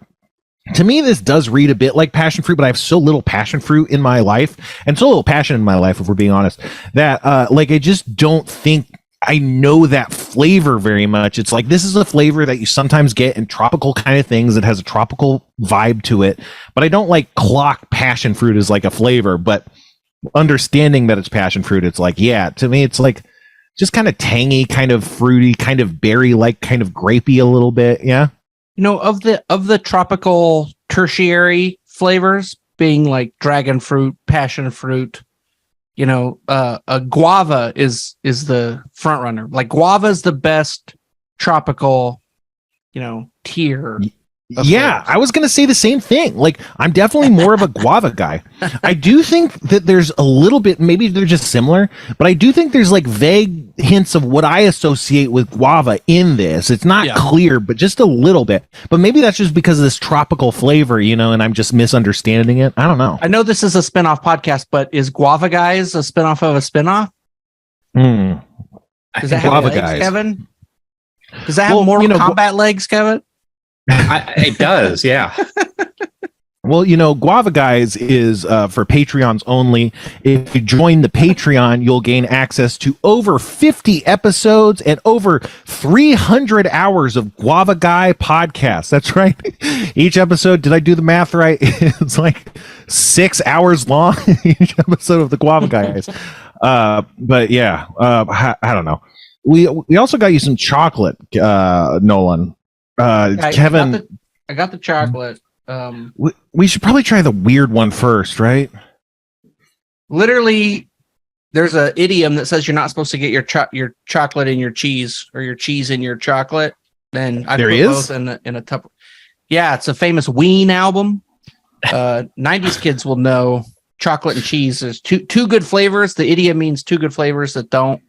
To me, this does read a bit like passion fruit, but I have so little passion fruit in my life and so little passion in my life, if we're being honest, that I just don't think I know that flavor very much. It's like, this is a flavor that you sometimes get in tropical kind of things that has a tropical vibe to it, but I don't like clock passion fruit as like a flavor, but understanding that it's passion fruit, it's like, yeah, to me, it's like just kind of tangy, kind of fruity, kind of berry-like, kind of grapey a little bit. Yeah. Of the tropical tertiary flavors being like dragon fruit, passion fruit, a guava is the front runner. Like guava is the best tropical, tier. Yeah, I was going to say the same thing. Like, I'm definitely more of a guava guy. I do think that there's a little bit, maybe they're just similar, but I do think there's like vague hints of what I associate with guava in this. It's not clear, but just a little bit. But maybe that's just because of this tropical flavor, and I'm just misunderstanding it. I don't know. I know this is a spinoff podcast, but is Guava Guys a spinoff of a spinoff? Does that have Guava legs, Guys, Kevin? Does that have Mortal Kombat legs, Kevin? It does, yeah. Well, Guava Guys is for Patreons only. If you join the Patreon, you'll gain access to over 50 episodes and over 300 hours of Guava Guy podcasts. That's right. Each episode, did I do the math right? It's like 6 hours long, each episode of the Guava Guys. But yeah, I don't know. We also got you some chocolate, Nolan. Kevin, I got the chocolate. We should probably try the weird one first, right? Literally, there's an idiom that says you're not supposed to get your chocolate in your cheese or your cheese in your chocolate. Then I put both in a Tupperware. Yeah, it's a famous Ween album. 90s kids will know chocolate and cheese is two good flavors. The idiom means two good flavors that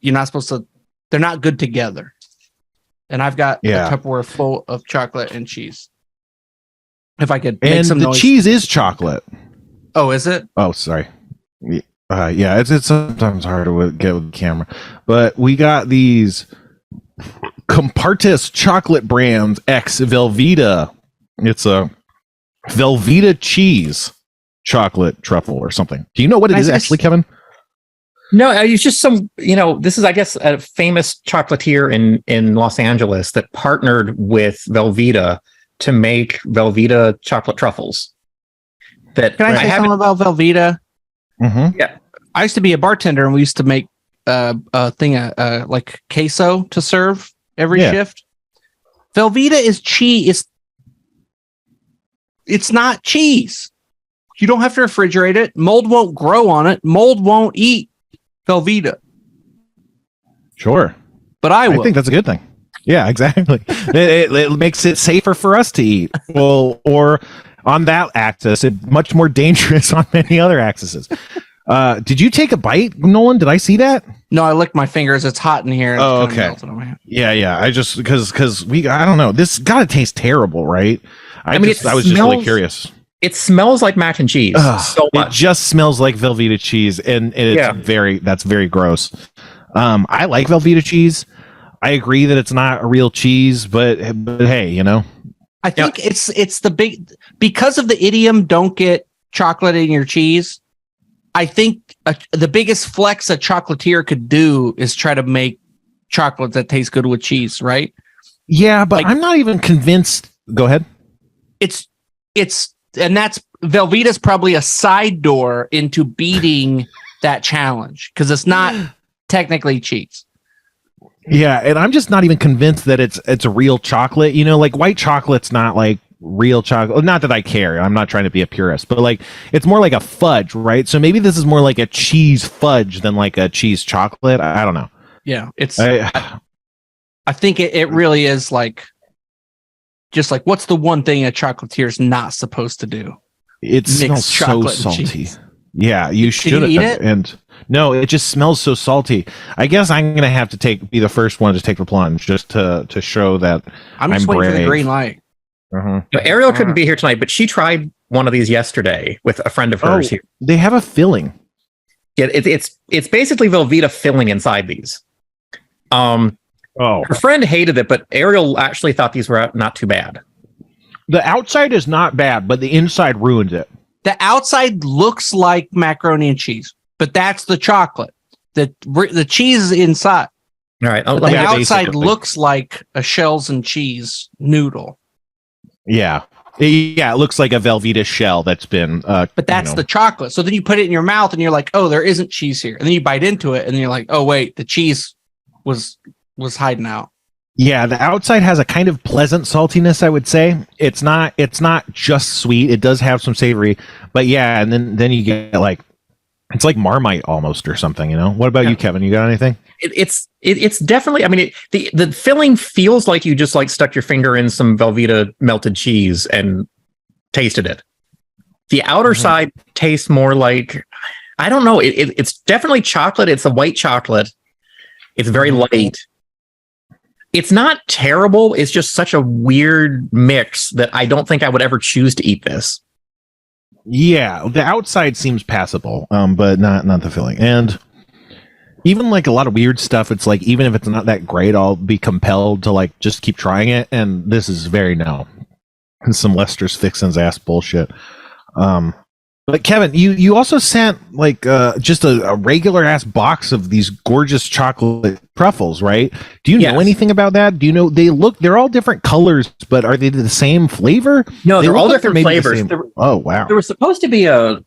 you're not supposed to, they're not good together. And I've got a Tupperware full of chocolate and cheese. If I could make some noise. The cheese is chocolate. Oh, is it? Oh, sorry. Yeah, it's sometimes hard to get with the camera. But we got these Compartis chocolate brands X Velveeta. It's a Velveeta cheese chocolate truffle or something. Do you know what it is actually, Kevin? No, it's just some, this is, I guess, a famous chocolatier in Los Angeles that partnered with Velveeta to make Velveeta chocolate truffles. Can I say something about Velveeta? Mm-hmm. Yeah. I used to be a bartender and we used to make a thing like queso to serve every shift. Velveeta is cheese. It's not cheese. You don't have to refrigerate it. Mold won't grow on it. Mold won't eat Velveeta. Sure. But I will. I think that's a good thing. Yeah, exactly. it makes it safer for us to eat. Well, or on that axis, it's much more dangerous on many other axes. Did you take a bite, Nolan? Did I see that? No, I licked my fingers. It's hot in here. Oh, okay. Yeah. I just because I don't know. This gotta taste terrible, right? I was just really curious. It smells like mac and cheese so much. It just smells like Velveeta cheese, and that's very gross. I like Velveeta cheese. I agree that it's not a real cheese, but hey, I think it's the big because of the idiom. Don't get chocolate in your cheese. I think the biggest flex a chocolatier could do is try to make chocolate that tastes good with cheese, right? Yeah, but I'm not even convinced. Go ahead. And that's Velveeta's probably a side door into beating that challenge because it's not technically cheese. Yeah, and I'm just not even convinced that it's a real chocolate. Like white chocolate's not like real chocolate. Not that I care. I'm not trying to be a purist, but like it's more like a fudge, right? So maybe this is more like a cheese fudge than like a cheese chocolate. I don't know. Yeah, I think it really is like just like what's the one thing a chocolatier is not supposed to do? It smells so salty. Yeah, you should eat it. And no, it just smells so salty. I guess I'm gonna have to be the first one to take the plunge just to show that I'm just waiting for the green light. Uh-huh. Ariel couldn't be here tonight, but she tried one of these yesterday with a friend of hers here. They have a filling. Yeah, it's basically Velveeta filling inside these. Her friend hated it, but Ariel actually thought these were not too bad. The outside is not bad, but the inside ruins it. The outside looks like macaroni and cheese, but that's the chocolate. The cheese is inside. All right. The outside looks like a shells and cheese noodle. Yeah. Yeah, it looks like a Velveeta shell that's been but that's the chocolate. So then you put it in your mouth and you're like, oh, there isn't cheese here. And then you bite into it and you're like, oh wait, the cheese was hiding out. Yeah, the outside has a kind of pleasant saltiness, I would say. It's not just sweet. It does have some savory, but yeah, and then you get like it's like Marmite almost or something, What about you, Kevin? You got anything? It's definitely. I mean, the filling feels like you just like stuck your finger in some Velveeta melted cheese and tasted it. The outer side tastes more like I don't know. It's definitely chocolate. It's a white chocolate. It's very light. It's not terrible. It's just such a weird mix that I don't think I would ever choose to eat this. Yeah, the outside seems passable, but not the filling. And even like a lot of weird stuff, it's like even if it's not that great, I'll be compelled to like just keep trying it. And this is very some Lester's Fixins ass bullshit. But Kevin, you also sent like just a regular ass box of these gorgeous chocolate truffles, right? Do you know anything about that? Do you know they're all different colors, but are they the same flavor? No, they're all different flavors. Oh wow. There was supposed to be a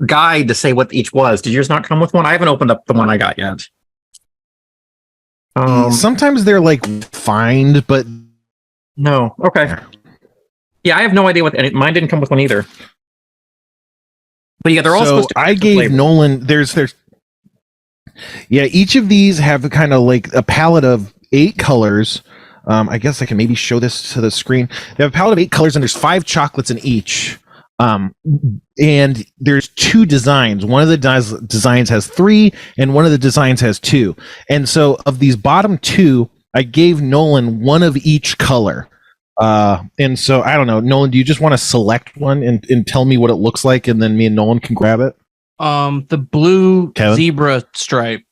guide to say what each was. Did yours not come with one? I haven't opened up the one I got yet. Sometimes they're like refined, but no. Okay. Yeah, I have no idea what mine didn't come with one either. But yeah, they're all supposed to. I gave flavor. Nolan. There's. Yeah, each of these have kind of like a palette of 8 colors. I guess I can maybe show this to the screen. They have a palette of 8 colors, and there's 5 chocolates in each. And there's 2 designs. One of the designs has 3, and one of the designs has 2. And so, of these bottom 2, I gave Nolan one of each color. And so I don't know, Nolan, do you just want to select one and tell me what it looks like, and then me and Nolan can grab it? The blue zebra stripe.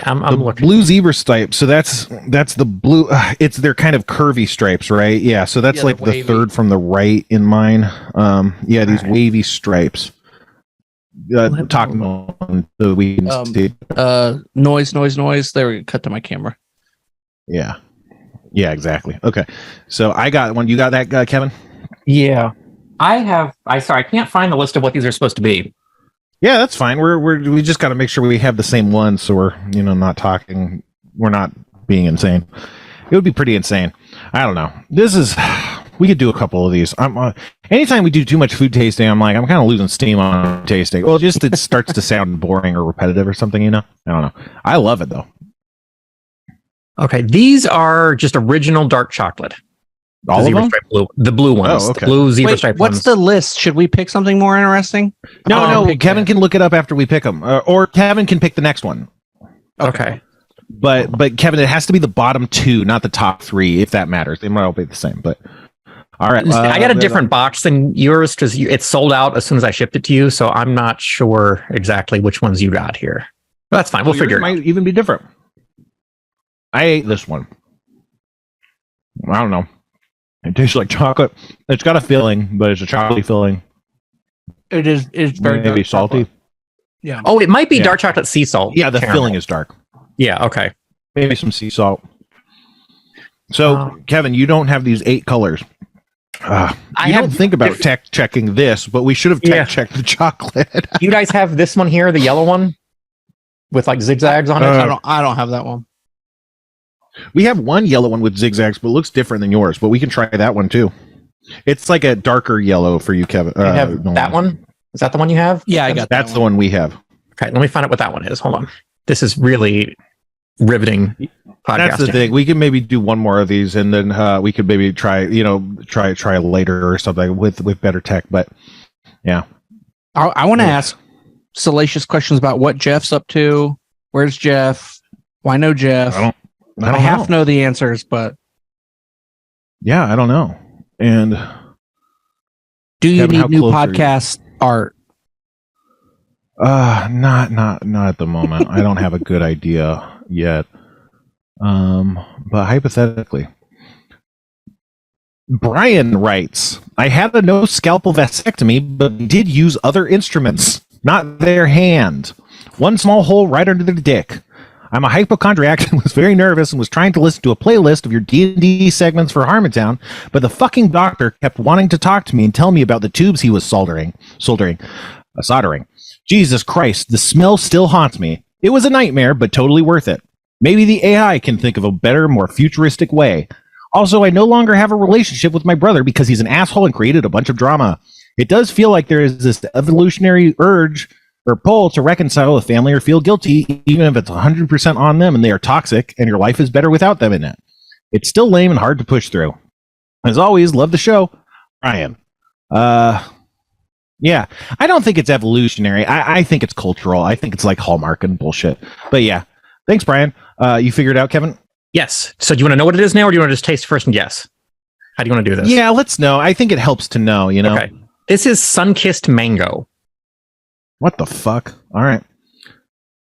I'm looking. Blue zebra stripe. So that's the blue. They're kind of curvy stripes, right? Yeah. So that's like the third from the right in mine. These wavy stripes. Talk Nolan so we can see. Noise. There we go. Cut to my camera. Yeah. Yeah, exactly. Okay. So I got one. You got that, Kevin? Yeah. I can't find the list of what these are supposed to be. Yeah, that's fine. We just got to make sure we have the same one, so we're we're not being insane. It would be pretty insane. I don't know. We could do a couple of these. Anytime we do too much food tasting, I'm kind of losing steam on tasting. Well, just it starts to sound boring or repetitive or something, I don't know. I love it though. Okay, these are just original dark chocolate. All of them? Blue, the blue ones. Oh, okay. The blue zebra stripe ones. What's the list? Should we pick something more interesting? No. Kevin can look it up after we pick them, or Kevin can pick the next one. Okay. But Kevin, it has to be the bottom 2, not the top 3, if that matters. They might all be the same, but all right. I got a different box than yours because it's sold out as soon as I shipped it to you, so I'm not sure exactly which ones you got here. But that's fine. We'll figure it out. Might even be different. I ate this one. I don't know. It tastes like chocolate. It's got a filling, but it's a chocolatey filling. It is. It's very maybe salty. Chocolate. Yeah. Oh, it might be dark chocolate sea salt. Yeah, the filling is dark. Yeah. Okay. Maybe some sea salt. So, Kevin, you don't have these 8 colors. I don't think about tech checking this, but we should have tech checked the chocolate. You guys have this one here, the yellow one, with like zigzags on it. I don't have that one. We have one yellow one with zigzags, but it looks different than yours. But we can try that one too. It's like a darker yellow for you, Kevin. I have that one. Is that the one you have? Yeah, I got that. That's the one we have. Okay, let me find out what that one is. Hold on. This is really riveting podcasting. That's the thing. We can maybe do one more of these, and then we could maybe try later or something with better tech. But yeah, I want to ask salacious questions about what Jeff's up to. Where's Jeff? Why no Jeff? I half know the answers, but yeah, I don't know. And do you need new podcast art? Not at the moment. I don't have a good idea yet. But hypothetically, Brian writes, I had a no scalpel vasectomy, but did use other instruments, not their hand. One small hole right under the dick. I'm a hypochondriac and was very nervous and was trying to listen to a playlist of your D&D segments for Harmontown, but the fucking doctor kept wanting to talk to me and tell me about the tubes he was soldering. Jesus Christ, the smell still haunts me. It was a nightmare, but totally worth it. Maybe the AI can think of a better, more futuristic way. Also, I no longer have a relationship with my brother because he's an asshole and created a bunch of drama. It does feel like there is this evolutionary urge or pull to reconcile a family or feel guilty, even if it's 100% on them and they are toxic and your life is better without them in it. It's still lame and hard to push through. As always, love the show. Brian. Yeah, I don't think it's evolutionary. I think it's cultural. I think it's like Hallmark and bullshit. But yeah, thanks, Brian. You figured it out, Kevin? Yes. So do you want to know what it is now, or do you want to just taste first and guess? How do you want to do this? Yeah, let's know. I think it helps to know, Okay. This is sun-kissed mango. What the fuck? All right.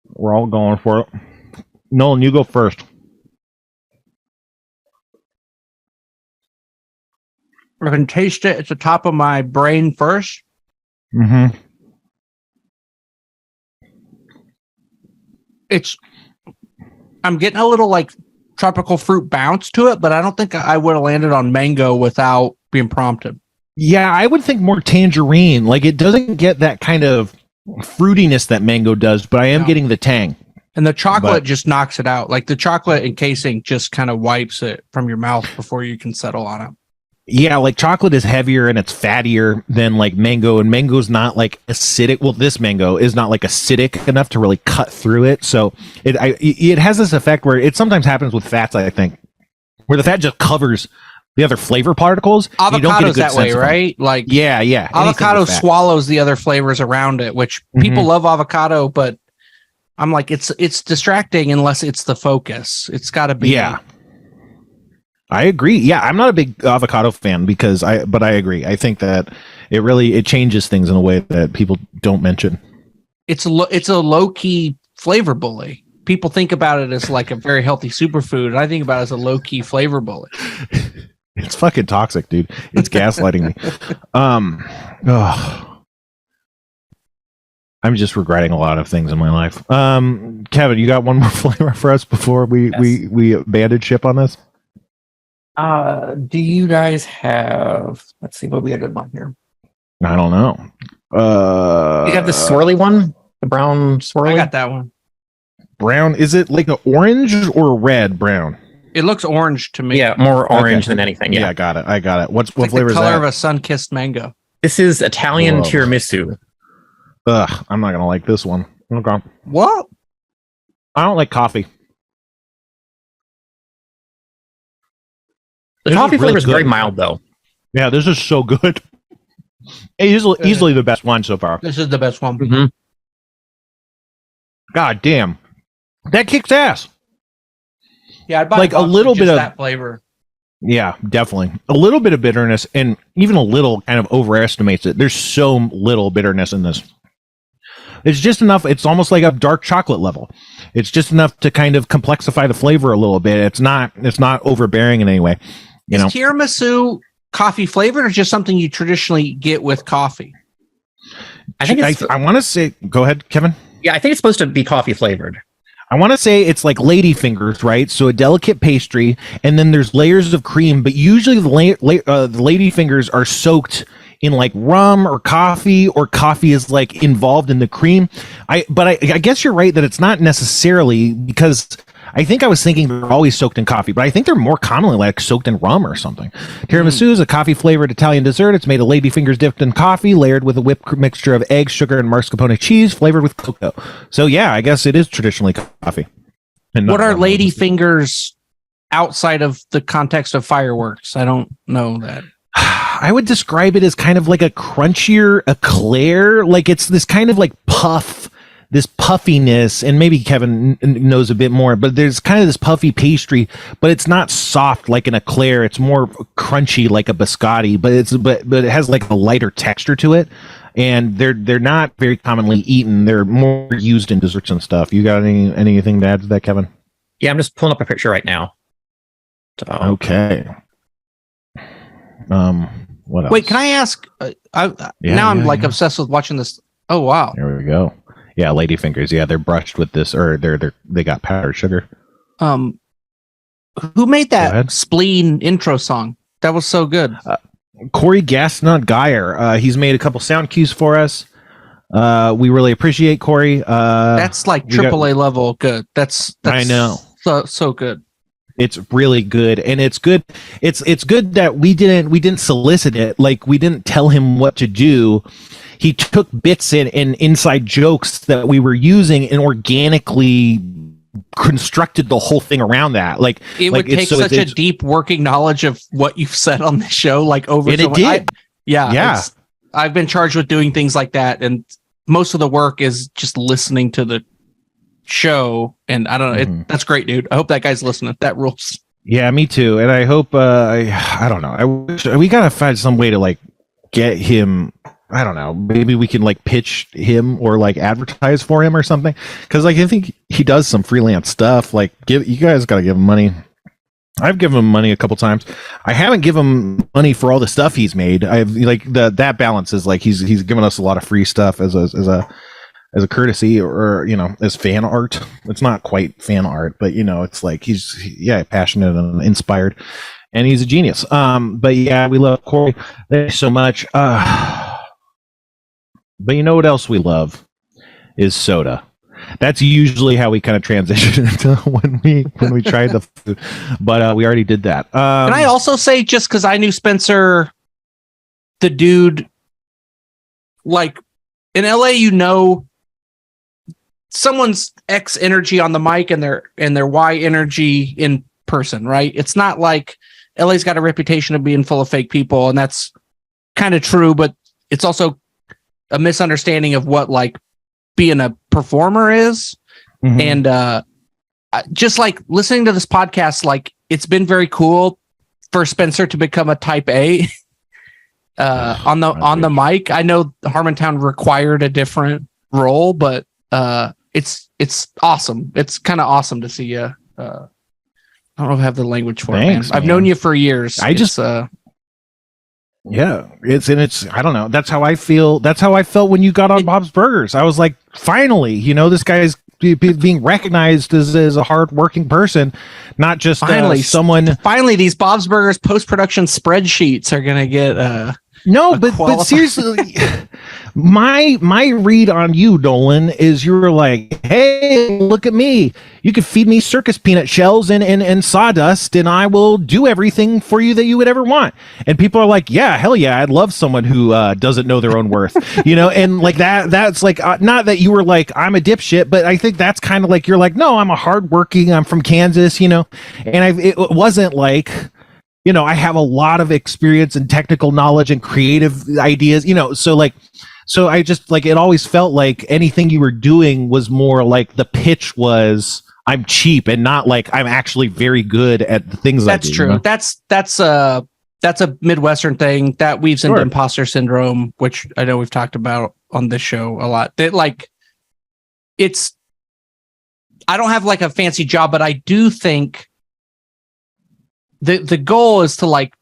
We're all going for it. Nolan, you go first. I can taste it at the top of my brain first. Mm-hmm. I'm getting a little like tropical fruit bounce to it, but I don't think I would have landed on mango without being prompted. Yeah, I would think more tangerine. Like, it doesn't get that kind of fruitiness that mango does, but I am getting the tang. And the chocolate just knocks it out. Like the chocolate encasing just kind of wipes it from your mouth before you can settle on it. Yeah, like chocolate is heavier and it's fattier than like mango, and mango's not like acidic. Well, this mango is not like acidic enough to really cut through it. So it has this effect where it sometimes happens with fats, I think, where the fat just covers the other flavor particles. Avocado's that way, right? Like yeah. Avocado swallows the other flavors around it, which people love avocado, but I'm like, it's distracting unless it's the focus. It's got to be. Yeah, I agree. Yeah, I'm not a big avocado fan but I agree. I think that it changes things in a way that people don't mention. It's a low key flavor bully. People think about it as like a very healthy superfood, and I think about it as a low key flavor bully. It's fucking toxic, dude. It's gaslighting me. I'm just regretting a lot of things in my life. Kevin, you got one more flavor for us before we abandon ship on this? Do you guys have? Let's see what we had on here. I don't know. You got the swirly one, the brown swirly. I got that one. Brown? Is it like an orange or red brown? It looks orange to me. Yeah, more orange than anything. Yeah, I got it. What like flavor is that? The color of a sun-kissed mango. This is Italian tiramisu. Ugh, I'm not gonna like this one. Okay. What? I don't like coffee. The coffee flavor is very mild, though. Yeah, this is so good. Easily the best one so far. This is the best one. Mm-hmm. God damn, that kicks ass. Yeah, I'd buy like a little bit of that flavor. Yeah, definitely. A little bit of bitterness, and even a little kind of overestimates it. There's so little bitterness in this. It's just enough. It's almost like a dark chocolate level. It's just enough to kind of complexify the flavor a little bit. It's not overbearing in any way. Is tiramisu coffee flavored or just something you traditionally get with coffee? I think I want to say. Go ahead, Kevin. Yeah, I think it's supposed to be coffee flavored. I want to say it's like lady fingers, right? So a delicate pastry, and then there's layers of cream, but usually the lady fingers are soaked in like rum or coffee is like involved in the cream. I guess you're right that it's not necessarily, because I think I was thinking they're always soaked in coffee, but I think they're more commonly like soaked in rum or something. Tiramisu is a coffee flavored Italian dessert. It's made of lady fingers dipped in coffee, layered with a whipped mixture of eggs, sugar, and mascarpone cheese, flavored with cocoa. So yeah, I guess it is traditionally coffee. What are lady fingers outside of the context of fireworks? I don't know that. I would describe it as kind of like a crunchier eclair. Like it's this kind of like puff, this puffiness, and maybe Kevin knows a bit more, but there's kind of this puffy pastry, but it's not soft like an eclair. It's more crunchy like a biscotti, but it has like a lighter texture to it. And they're not very commonly eaten. They're more used in desserts and stuff. You got anything to add to that, Kevin? Yeah, I'm just pulling up a picture right now. Okay. What else? Wait, can I ask? I'm obsessed with watching this. Oh wow! There we go. Yeah, lady fingers. Yeah, they're brushed with this, or they got powdered sugar. Who made that Spleen intro song? That was so good. Corey Gasnut Geyer. He's made a couple sound cues for us. We really appreciate Corey. That's like AAA level good. That's I know. So good. It's really good, and it's good. It's good that we didn't solicit it. Like we didn't tell him what to do. He took bits and inside jokes that we were using and organically constructed the whole thing around that. Like it would take such a deep working knowledge of what you've said on the show, like over. And it did. Yeah. I've been charged with doing things like that, and most of the work is just listening to the show. And I don't know. That's great, dude. I hope that guy's listening. That rules. Yeah, me too. And I hope. I don't know. I wish we gotta find some way to like get him. I don't know. Maybe we can like pitch him or like advertise for him or something. Because like I think he does some freelance stuff. Like you guys got to give him money. I've given him money a couple times. I haven't given him money for all the stuff he's made. I've like that balance is like he's given us a lot of free stuff as a courtesy or as fan art. It's not quite fan art, but it's like he's passionate and inspired, and he's a genius. But yeah, we love Corey. Thanks so much. But you know what else we love is soda. That's usually how we kind of transition into when we try the food. But we already did that. Can I also say, just because I knew Spencer, the dude, like in LA, someone's X energy on the mic and their Y energy in person, right? It's not like LA's got a reputation of being full of fake people, and that's kind of true, but it's also a misunderstanding of what like being a performer is. Mm-hmm. And just like listening to this podcast, like it's been very cool for Spencer to become a type A on the mic. I know Harmontown required a different role, but it's awesome. It's kind of awesome to see you. I don't know if I have the language for it, man. I've known you for years. Yeah, it's I don't know. That's how I feel. That's how I felt when you got on Bob's Burgers. I was like, finally, this guy's being recognized as a hardworking person, not just someone. Finally, these Bob's Burgers post-production spreadsheets are gonna get but seriously, my read on you, Nolan, is you were like, hey, look at me. You could feed me circus peanut shells and sawdust, and I will do everything for you that you would ever want. And people are like, yeah, hell yeah, I'd love someone who doesn't know their own worth, and like that's like, not that you were like, I'm a dipshit, but I think that's kind of like, you're like, no, I'm a hardworking, I'm from Kansas, and it wasn't like, I have a lot of experience and technical knowledge and creative ideas, so I just like, it always felt like anything you were doing was more like the pitch was, I'm cheap, and not like I'm actually very good at the things I do. That's true. That's a Midwestern thing that weaves into imposter syndrome, which I know we've talked about on this show a lot. That like, I don't have like a fancy job, but I do think the goal is to like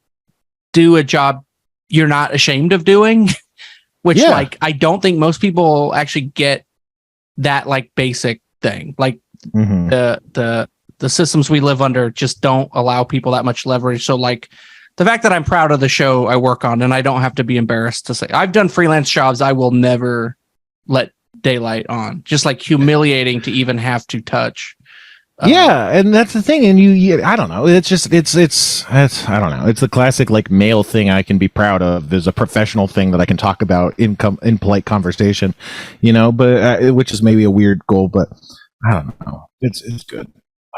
do a job you're not ashamed of doing, which like I don't think most people actually get that like basic thing. Like the systems we live under just don't allow people that much leverage. So like the fact that I'm proud of the show I work on and I don't have to be embarrassed to say I've done freelance jobs I will never let daylight on, just like humiliating to even have to touch. And that's the thing. And you I don't know. It's just, it's I don't know. It's the classic like male thing I can be proud of. There's a professional thing that I can talk about in polite conversation, but which is maybe a weird goal, but I don't know. It's good.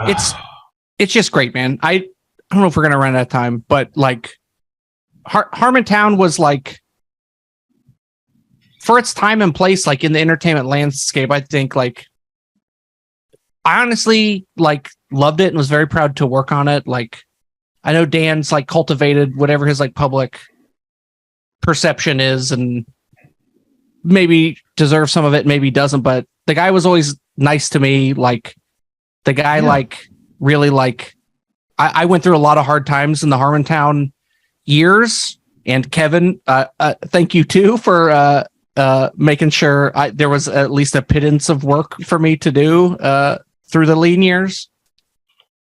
It's just great, man. I don't know if we're going to run out of time, but like Harmontown was like, for its time and place, like in the entertainment landscape, I think like, I honestly like loved it and was very proud to work on it. Like, I know Dan's like cultivated whatever his like public perception is and maybe deserves some of it, maybe doesn't, but the guy was always nice to me. Like the guy, like really like, I went through a lot of hard times in the Harmontown years, and Kevin, thank you too for making sure there was at least a pittance of work for me to do through the lean years.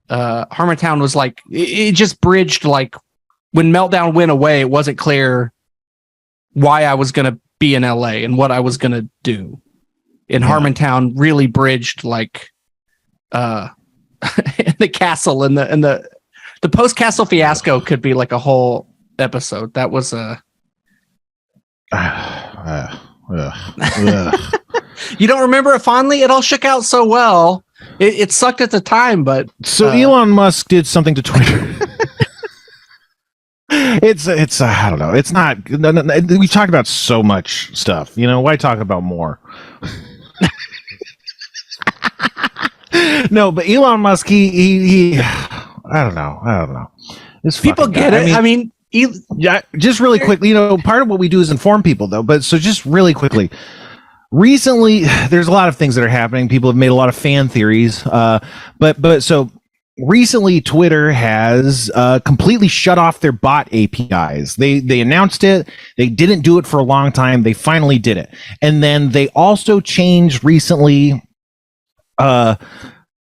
Harmontown was like, it just bridged, like when Meltdown went away, it wasn't clear why I was going to be in LA and what I was going to do. And Harmontown really bridged like the castle and the post castle fiasco could be like a whole episode. That was you don't remember it fondly? It all shook out so well. It sucked at the time, but so Elon Musk did something to Twitter. It's I don't know. It's not. No, we talked about so much stuff. Why talk about more? No, but Elon Musk, he I don't know. People get it. I mean, yeah. Just really quickly, part of what we do is inform people, though. But so just really quickly. Recently, there's a lot of things that are happening. People have made a lot of fan theories. But so recently, Twitter has completely shut off their bot APIs. They announced it. They didn't do it for a long time. They finally did it. And then they also changed recently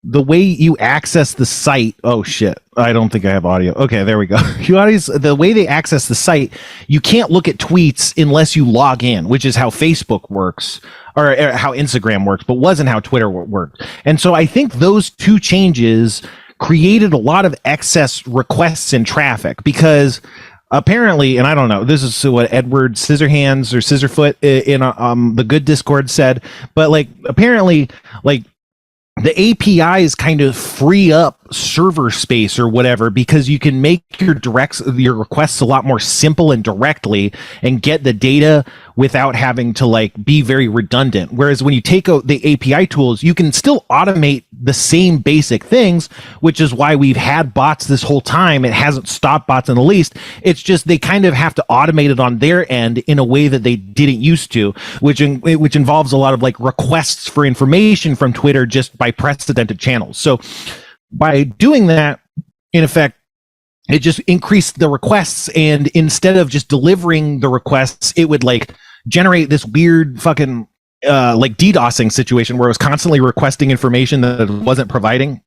the way you access the site. Oh shit, I don't think I have audio. Okay, there we go. The way they access the site, you can't look at tweets unless you log in, which is how Facebook works, or how Instagram works, but wasn't how Twitter worked. And so I think those two changes created a lot of excess requests and traffic, because apparently, and I don't know, this is what Edward Scissorhands or Scissorfoot in the Good Discord said, but like apparently, like the APIs kind of free up server space or whatever, because you can make your requests a lot more simple and directly and get the data without having to like be very redundant. Whereas when you take out the API tools, you can still automate the same basic things, which is why we've had bots this whole time. It hasn't stopped bots in the least. It's just they kind of have to automate it on their end in a way that they didn't used to, which involves a lot of like requests for information from Twitter just by precedented channels. So by doing that, in effect, it just increased the requests, and instead of just delivering the requests, it would like generate this weird fucking like DDoSing situation where it was constantly requesting information that it wasn't providing.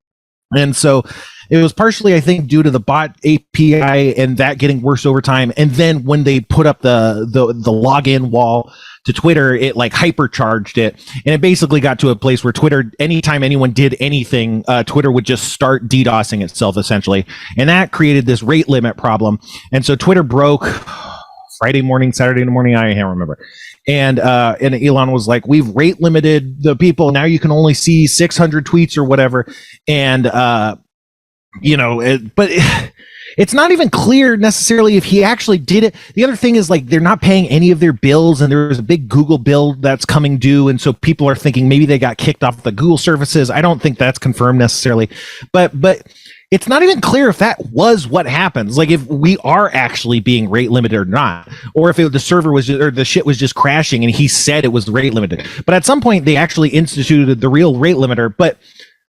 And so it was partially, I think, due to the bot API and that getting worse over time. And then when they put up the login wall to Twitter, it like hypercharged it. And it basically got to a place where Twitter, anytime anyone did anything, Twitter would just start DDoSing itself, essentially. And that created this rate limit problem. And so Twitter broke Friday morning, Saturday morning, I can't remember. And Elon was like, we've rate limited the people. Now you can only see 600 tweets or whatever. And, it's not even clear necessarily if he actually did it. The other thing is like they're not paying any of their bills, and there's a big Google bill that's coming due, and so people are thinking maybe they got kicked off the Google services. I don't think that's confirmed necessarily, but it's not even clear if that was what happens. Like if we are actually being rate limited or not, or if the server was or the shit was just crashing and he said it was rate limited. But at some point they actually instituted the real rate limiter, but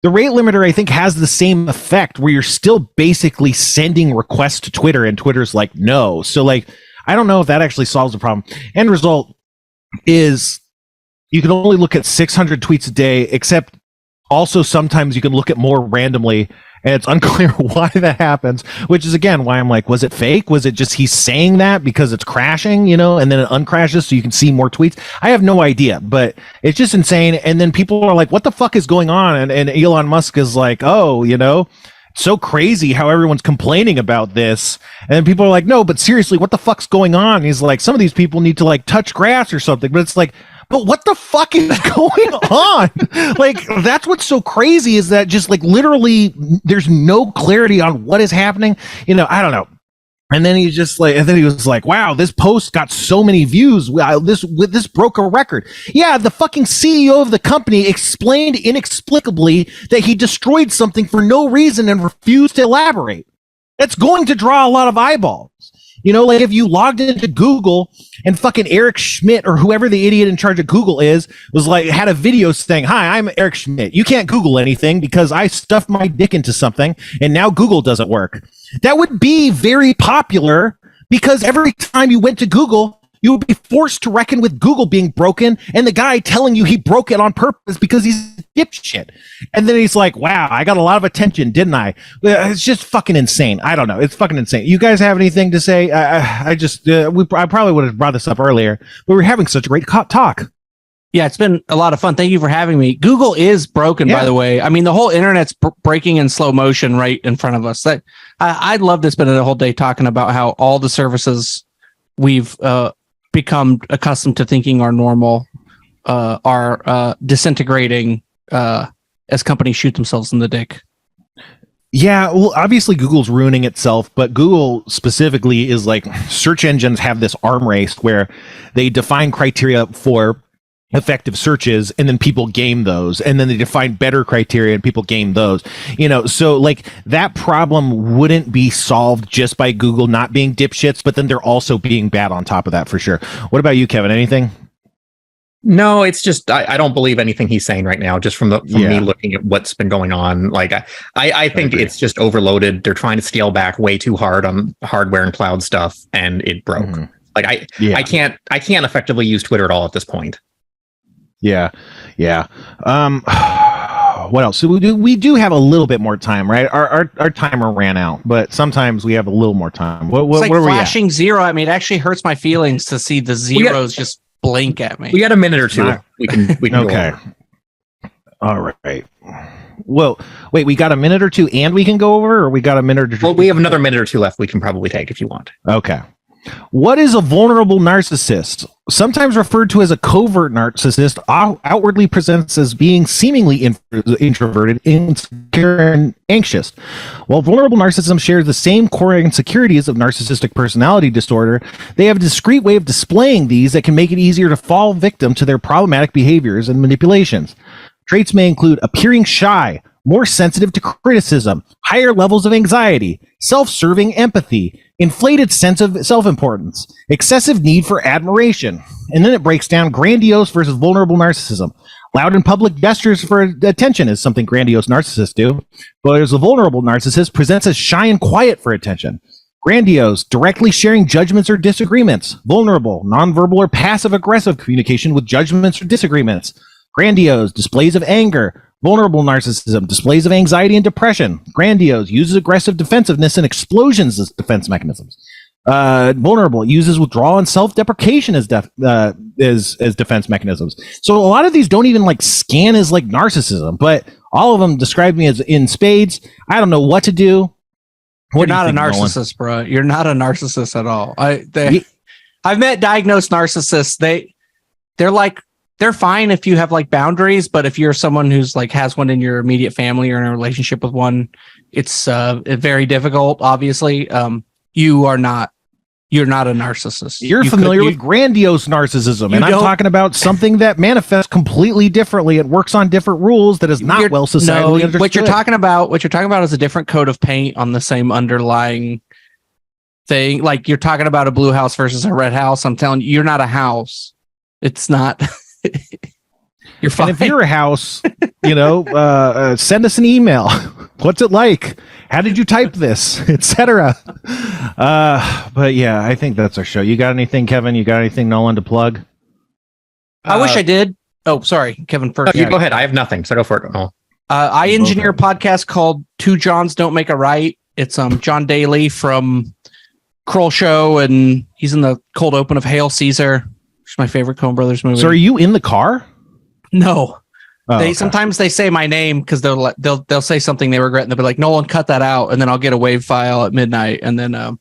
the rate limiter, I think, has the same effect where you're still basically sending requests to Twitter and Twitter's like, no. So like, I don't know if that actually solves the problem. End result is you can only look at 600 tweets a day, except also sometimes you can look at more randomly, and it's unclear why that happens, which is again why I'm like, was it fake? Was it just he's saying that because it's crashing, and then it uncrashes so you can see more tweets? I have no idea, but it's just insane. And then people are like, what the fuck is going on? And Elon Musk is like, oh, it's so crazy how everyone's complaining about this. And then people are like, no, but seriously, what the fuck's going on? And he's like, some of these people need to like touch grass or something, but it's like, but what the fuck is going on? Like, that's what's so crazy is that just like literally there's no clarity on what is happening. I don't know. And then he was like, wow, this post got so many views. Wow, this broke a record. Yeah, the fucking CEO of the company explained inexplicably that he destroyed something for no reason and refused to elaborate. That's going to draw a lot of eyeballs. Like if you logged into Google and fucking Eric Schmidt or whoever the idiot in charge of Google was like, had a video saying, hi, I'm Eric Schmidt. You can't Google anything because I stuffed my dick into something and now Google doesn't work. That would be very popular because every time you went to Google, you would be forced to reckon with Google being broken and the guy telling you he broke it on purpose because he's a dipshit. And then he's like, wow, I got a lot of attention, didn't I? It's just fucking insane. I don't know. It's fucking insane. You guys have anything to say? I probably would have brought this up earlier, but we're having such a great talk. Yeah, it's been a lot of fun. Thank you for having me. Google is broken, by the way. I mean, the whole internet's breaking in slow motion right in front of us. I'd love to spend a whole day talking about how all the services we've become accustomed to thinking are normal are disintegrating as companies shoot themselves in the dick. Yeah, well, obviously Google's ruining itself, but Google specifically is like, search engines have this arm race where they define criteria for effective searches and then people game those, and then they define better criteria and people game those. So like that problem wouldn't be solved just by Google not being dipshits, but then they're also being bad on top of that for sure. What about you, Kevin? Anything? No, it's just I don't believe anything he's saying right now, just from me looking at what's been going on. Like I think it's just overloaded. They're trying to scale back way too hard on hardware and cloud stuff, and it broke. Mm-hmm. Like I can't effectively use Twitter at all at this point. Yeah. what else? So we do have a little bit more time, right? Our timer ran out, but sometimes we have a little more time. What it's like where flashing zero at me. It actually hurts my feelings to see the zeros just blink at me. We got a minute or two. We can okay. All right. Well, wait, we got a minute or two and we can go over, or we got a minute or two? Well, we have another minute or two left we can probably take if you want. Okay. What is a vulnerable narcissist? Sometimes referred to as a covert narcissist, outwardly presents as being seemingly introverted, insecure, and anxious. While vulnerable narcissism shares the same core insecurities of narcissistic personality disorder, they have a discrete way of displaying these that can make it easier to fall victim to their problematic behaviors and manipulations. Traits may include appearing shy, more sensitive to criticism, higher levels of anxiety, self-serving empathy, inflated sense of self-importance, excessive need for admiration. And then it breaks down grandiose versus vulnerable narcissism. Loud and public gestures for attention is something grandiose narcissists do, whereas a vulnerable narcissist presents as shy and quiet for attention. Grandiose, directly sharing judgments or disagreements. Vulnerable, nonverbal or passive-aggressive communication with judgments or disagreements. Grandiose, displays of anger. Vulnerable narcissism, displays of anxiety and depression. Grandiose, uses aggressive defensiveness and explosions as defense mechanisms. Vulnerable, uses withdrawal and self-deprecation as defense mechanisms. So a lot of these don't even like scan as like narcissism, but all of them describe me as in spades. I don't know what to do. You're not a narcissist, bro. You're not a narcissist at all. I've met diagnosed narcissists. They're fine if you have like boundaries, but if you're someone who's like has one in your immediate family or in a relationship with one, it's very difficult. Obviously, you're not a narcissist. You're familiar with grandiose narcissism, and I'm talking about something that manifests completely differently. It works on different rules that is not well societally understood. What you're talking about is a different coat of paint on the same underlying thing. Like you're talking about a blue house versus a red house. I'm telling you, you're not a house. It's not. You're fine. And if you're a house, send us an email. What's it like? How did you type this, etc. But yeah, I think that's our show. You got anything, Kevin? You got anything, Nolan, to plug? I wish I did. Oh, sorry, Kevin. First, you go ahead. I have nothing, so go for it. Oh. I engineer a podcast called Two Johns Don't Make a Right. It's John Daly from Kroll Show, and he's in the cold open of Hail Caesar. It's my favorite Coen Brothers movie. So are you in the car? No. Sometimes they say my name because they'll say something they regret and they'll be like, Nolan, cut that out, and then I'll get a wave file at midnight and then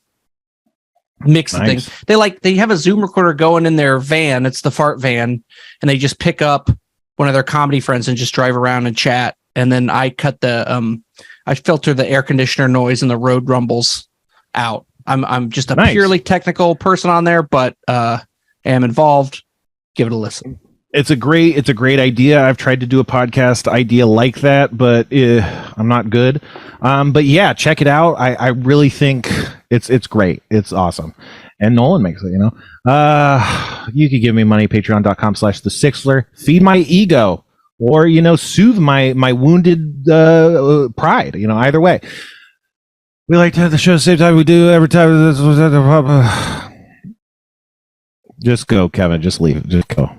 mix the things. They have a Zoom recorder going in their van. It's the fart van, and they just pick up one of their comedy friends and just drive around and chat. And then I cut I filter the air conditioner noise and the road rumbles out. I'm just a purely technical person on there, but am involved. Give it a listen. It's a great idea. I've tried to do a podcast idea like that, but I'm not good. But yeah, check it out. I really think it's great. It's awesome. And Nolan makes it, you could give me money, patreon.com/thesixler, feed my ego, or, soothe my wounded pride, either way. We like to have the show the same time we do every time. Just go, Kevin. Just leave it. Just go.